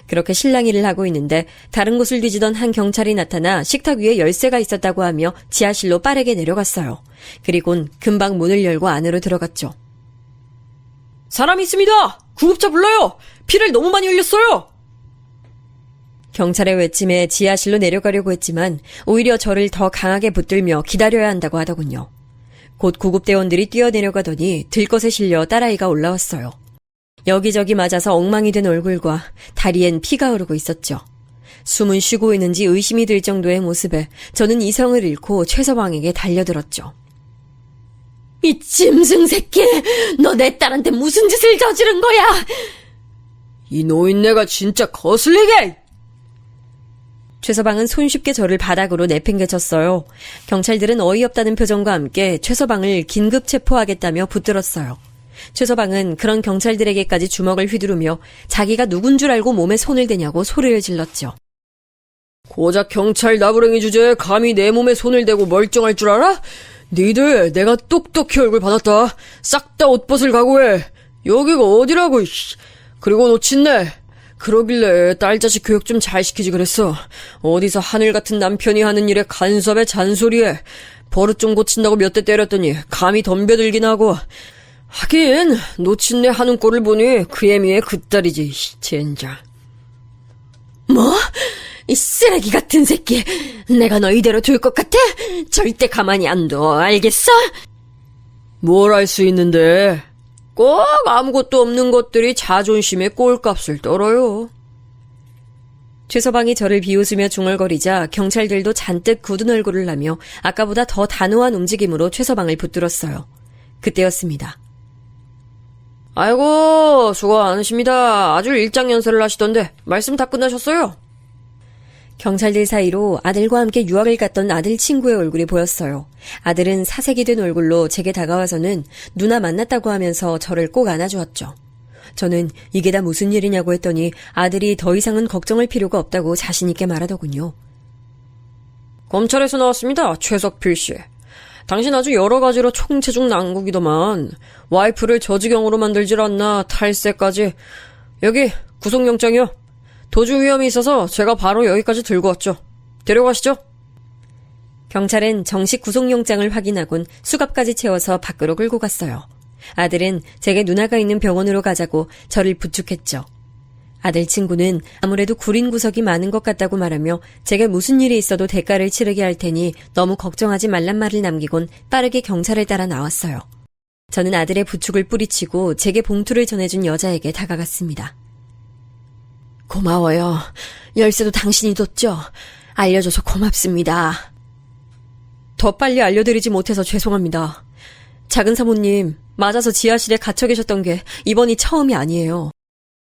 그렇게 실랑이를 하고 있는데 다른 곳을 뒤지던 한 경찰이 나타나 식탁 위에 열쇠가 있었다고 하며 지하실로 빠르게 내려갔어요. 그리곤 금방 문을 열고 안으로 들어갔죠. 사람 있습니다! 구급차 불러요! 피를 너무 많이 흘렸어요! 경찰의 외침에 지하실로 내려가려고 했지만 오히려 저를 더 강하게 붙들며 기다려야 한다고 하더군요. 곧 구급대원들이 뛰어내려가더니 들것에 실려 딸아이가 올라왔어요. 여기저기 맞아서 엉망이 된 얼굴과 다리엔 피가 흐르고 있었죠. 숨은 쉬고 있는지 의심이 들 정도의 모습에 저는 이성을 잃고 최서방에게 달려들었죠. 이 짐승 새끼! 너 내 딸한테 무슨 짓을 저지른 거야! 이 노인네가 진짜 거슬리게! 최서방은 손쉽게 저를 바닥으로 내팽개쳤어요. 경찰들은 어이없다는 표정과 함께 최서방을 긴급 체포하겠다며 붙들었어요. 최서방은 그런 경찰들에게까지 주먹을 휘두르며 자기가 누군 줄 알고 몸에 손을 대냐고 소리를 질렀죠. 고작 경찰 나부랭이 주제에 감히 내 몸에 손을 대고 멀쩡할 줄 알아? 니들 내가 똑똑히 얼굴 받았다. 싹 다 옷 벗을 각오해. 여기가 어디라고. 그리고 놓친네. 그러길래 딸 자식 교육 좀 잘 시키지 그랬어. 어디서 하늘 같은 남편이 하는 일에 간섭에 잔소리에 버릇 좀 고친다고 몇 대 때렸더니 감히 덤벼들긴 하고. 하긴 놓친네 하는 꼴을 보니 그 애미의 그 딸이지. 젠장. 뭐? 이 쓰레기 같은 새끼. 내가 너 이대로 둘 것 같아? 절대 가만히 안 둬. 알겠어? 뭘 할 수 있는데. 꼭 아무것도 없는 것들이 자존심의 꼴값을 떨어요. 최서방이 저를 비웃으며 중얼거리자 경찰들도 잔뜩 굳은 얼굴을 하며 아까보다 더 단호한 움직임으로 최서방을 붙들었어요. 그때였습니다. 아이고 수고 많으십니다. 아주 일장연설을 하시던데 말씀 다 끝나셨어요? 경찰들 사이로 아들과 함께 유학을 갔던 아들 친구의 얼굴이 보였어요. 아들은 사색이 된 얼굴로 제게 다가와서는 누나 만났다고 하면서 저를 꼭 안아주었죠. 저는 이게 다 무슨 일이냐고 했더니 아들이 더 이상은 걱정할 필요가 없다고 자신 있게 말하더군요. 검찰에서 나왔습니다. 최석필 씨. 당신 아주 여러 가지로 총체중 난국이더만 와이프를 저지경으로 만들질 않나 탈세까지. 여기 구속영장이요. 도주 위험이 있어서 제가 바로 여기까지 들고 왔죠. 데려가시죠. 경찰은 정식 구속영장을 확인하곤 수갑까지 채워서 밖으로 끌고 갔어요. 아들은 제게 누나가 있는 병원으로 가자고 저를 부축했죠. 아들 친구는 아무래도 구린 구석이 많은 것 같다고 말하며 제게 무슨 일이 있어도 대가를 치르게 할 테니 너무 걱정하지 말란 말을 남기곤 빠르게 경찰을 따라 나왔어요. 저는 아들의 부축을 뿌리치고 제게 봉투를 전해준 여자에게 다가갔습니다. 고마워요. 열쇠도 당신이 뒀죠? 알려줘서 고맙습니다. 더 빨리 알려드리지 못해서 죄송합니다. 작은 사모님, 맞아서 지하실에 갇혀 계셨던 게 이번이 처음이 아니에요.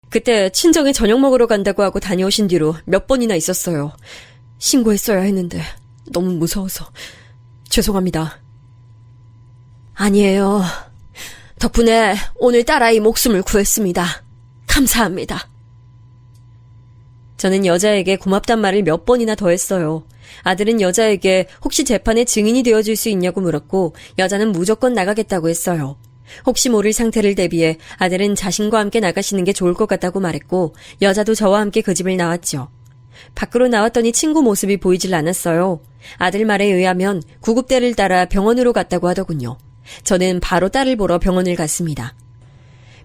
그때 친정에 저녁 먹으러 간다고 하고 다녀오신 뒤로 몇 번이나 있었어요. 신고했어야 했는데 너무 무서워서 죄송합니다. 아니에요. 덕분에 오늘 딸아이 목숨을 구했습니다. 감사합니다. 저는 여자에게 고맙단 말을 몇 번이나 더 했어요. 아들은 여자에게 혹시 재판에 증인이 되어줄 수 있냐고 물었고 여자는 무조건 나가겠다고 했어요. 혹시 모를 상태를 대비해 아들은 자신과 함께 나가시는 게 좋을 것 같다고 말했고 여자도 저와 함께 그 집을 나왔죠. 밖으로 나왔더니 친구 모습이 보이질 않았어요. 아들 말에 의하면 구급대를 따라 병원으로 갔다고 하더군요. 저는 바로 딸을 보러 병원을 갔습니다.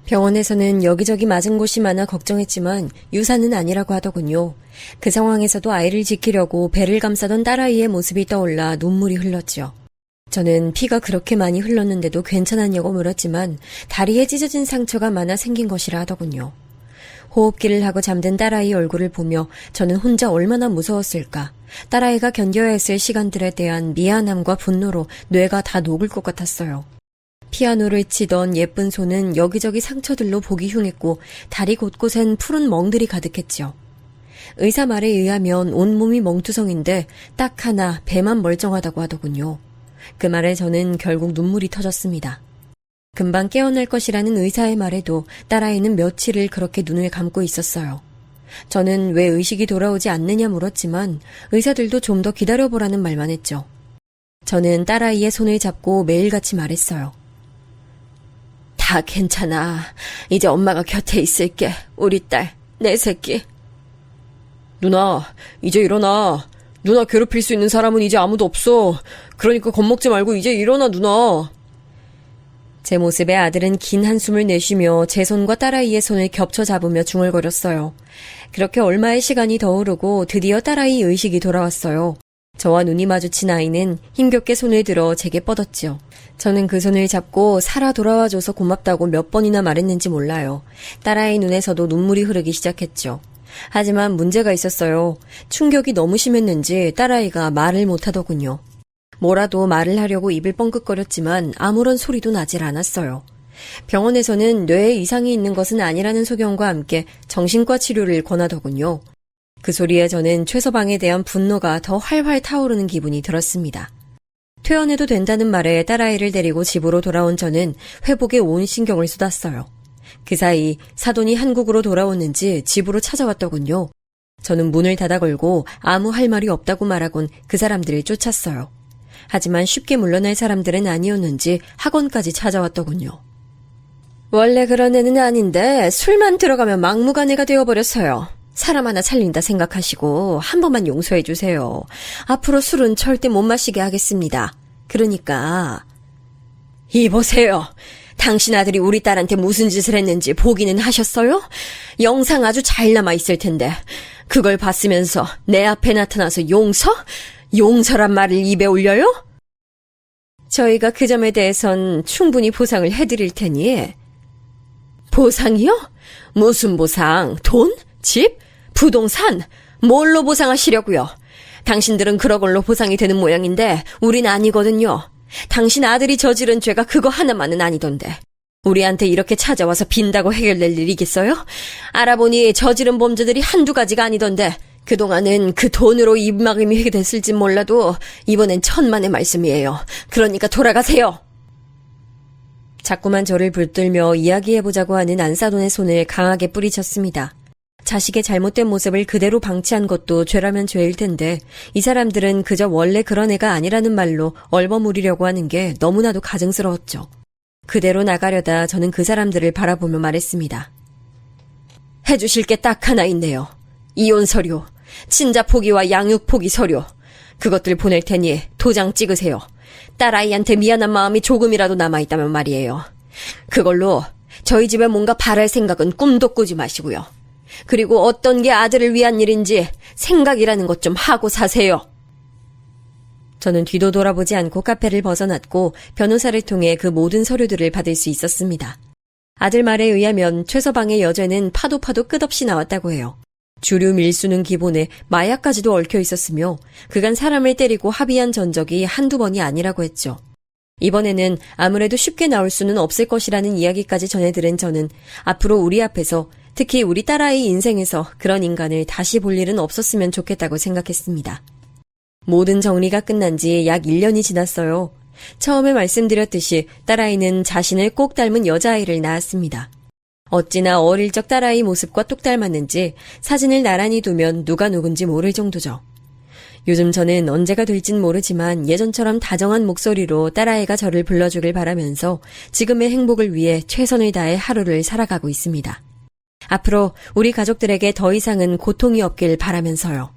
병원에서는 여기저기 맞은 곳이 많아 걱정했지만 유산은 아니라고 하더군요. 그 상황에서도 아이를 지키려고 배를 감싸던 딸아이의 모습이 떠올라 눈물이 흘렀죠. 저는 피가 그렇게 많이 흘렀는데도 괜찮았냐고 물었지만 다리에 찢어진 상처가 많아 생긴 것이라 하더군요. 호흡기를 하고 잠든 딸아이 얼굴을 보며 저는 혼자 얼마나 무서웠을까. 딸아이가 견뎌야 했을 시간들에 대한 미안함과 분노로 뇌가 다 녹을 것 같았어요. 피아노를 치던 예쁜 손은 여기저기 상처들로 보기 흉했고 다리 곳곳엔 푸른 멍들이 가득했죠. 의사 말에 의하면 온몸이 멍투성인데 딱 하나 배만 멀쩡하다고 하더군요. 그 말에 저는 결국 눈물이 터졌습니다. 금방 깨어날 것이라는 의사의 말에도 딸아이는 며칠을 그렇게 눈을 감고 있었어요. 저는 왜 의식이 돌아오지 않느냐 물었지만 의사들도 좀 더 기다려보라는 말만 했죠. 저는 딸아이의 손을 잡고 매일같이 말했어요. 다 괜찮아. 이제 엄마가 곁에 있을게. 우리 딸, 내 새끼. 누나, 이제 일어나. 누나 괴롭힐 수 있는 사람은 이제 아무도 없어. 그러니까 겁먹지 말고 이제 일어나, 누나. 제 모습에 아들은 긴 한숨을 내쉬며 제 손과 딸아이의 손을 겹쳐 잡으며 중얼거렸어요. 그렇게 얼마의 시간이 더 흐르고 드디어 딸아이 의식이 돌아왔어요. 저와 눈이 마주친 아이는 힘겹게 손을 들어 제게 뻗었지요. 저는 그 손을 잡고 살아 돌아와줘서 고맙다고 몇 번이나 말했는지 몰라요. 딸아이 눈에서도 눈물이 흐르기 시작했죠. 하지만 문제가 있었어요. 충격이 너무 심했는지 딸아이가 말을 못하더군요. 뭐라도 말을 하려고 입을 뻥긋거렸지만 아무런 소리도 나질 않았어요. 병원에서는 뇌에 이상이 있는 것은 아니라는 소견과 함께 정신과 치료를 권하더군요. 그 소리에 저는 최서방에 대한 분노가 더 활활 타오르는 기분이 들었습니다. 퇴원해도 된다는 말에 딸아이를 데리고 집으로 돌아온 저는 회복에 온 신경을 쏟았어요. 그 사이 사돈이 한국으로 돌아왔는지 집으로 찾아왔더군요. 저는 문을 닫아 걸고 아무 할 말이 없다고 말하곤 그 사람들을 쫓았어요. 하지만 쉽게 물러날 사람들은 아니었는지 학원까지 찾아왔더군요. 원래 그런 애는 아닌데 술만 들어가면 막무가내가 되어버렸어요. 사람 하나 살린다 생각하시고 한 번만 용서해 주세요. 앞으로 술은 절대 못 마시게 하겠습니다. 그러니까 이보세요. 당신 아들이 우리 딸한테 무슨 짓을 했는지 보기는 하셨어요? 영상 아주 잘 남아있을 텐데 그걸 봤으면서 내 앞에 나타나서 용서? 용서란 말을 입에 올려요? 저희가 그 점에 대해선 충분히 보상을 해드릴 테니. 보상이요? 무슨 보상? 돈? 집? 부동산? 뭘로 보상하시려고요? 당신들은 그런 걸로 보상이 되는 모양인데 우린 아니거든요. 당신 아들이 저지른 죄가 그거 하나만은 아니던데. 우리한테 이렇게 찾아와서 빈다고 해결될 일이겠어요? 알아보니 저지른 범죄들이 한두 가지가 아니던데 그동안은 그 돈으로 입막음이 됐을진 몰라도 이번엔 천만의 말씀이에요. 그러니까 돌아가세요. 자꾸만 저를 붙들며 이야기해보자고 하는 안사돈의 손을 강하게 뿌리쳤습니다. 자식의 잘못된 모습을 그대로 방치한 것도 죄라면 죄일 텐데 이 사람들은 그저 원래 그런 애가 아니라는 말로 얼버무리려고 하는 게 너무나도 가증스러웠죠. 그대로 나가려다 저는 그 사람들을 바라보며 말했습니다. 해주실 게 딱 하나 있네요. 이혼 서류, 친자 포기와 양육 포기 서류. 그것들 보낼 테니 도장 찍으세요. 딸아이한테 미안한 마음이 조금이라도 남아있다면 말이에요. 그걸로 저희 집에 뭔가 바랄 생각은 꿈도 꾸지 마시고요. 그리고 어떤 게 아들을 위한 일인지 생각이라는 것 좀 하고 사세요. 저는 뒤도 돌아보지 않고 카페를 벗어났고 변호사를 통해 그 모든 서류들을 받을 수 있었습니다. 아들 말에 의하면 최서방의 여죄는 파도 끝없이 나왔다고 해요. 주류 밀수는 기본에 마약까지도 얽혀 있었으며 그간 사람을 때리고 합의한 전적이 한두 번이 아니라고 했죠. 이번에는 아무래도 쉽게 나올 수는 없을 것이라는 이야기까지 전해들은 저는 앞으로 우리 앞에서 특히 우리 딸아이 인생에서 그런 인간을 다시 볼 일은 없었으면 좋겠다고 생각했습니다. 모든 정리가 끝난 지 약 1년이 지났어요. 처음에 말씀드렸듯이 딸아이는 자신을 꼭 닮은 여자아이를 낳았습니다. 어찌나 어릴 적 딸아이 모습과 똑 닮았는지 사진을 나란히 두면 누가 누군지 모를 정도죠. 요즘 저는 언제가 될진 모르지만 예전처럼 다정한 목소리로 딸아이가 저를 불러주길 바라면서 지금의 행복을 위해 최선을 다해 하루를 살아가고 있습니다. 앞으로 우리 가족들에게 더 이상은 고통이 없길 바라면서요.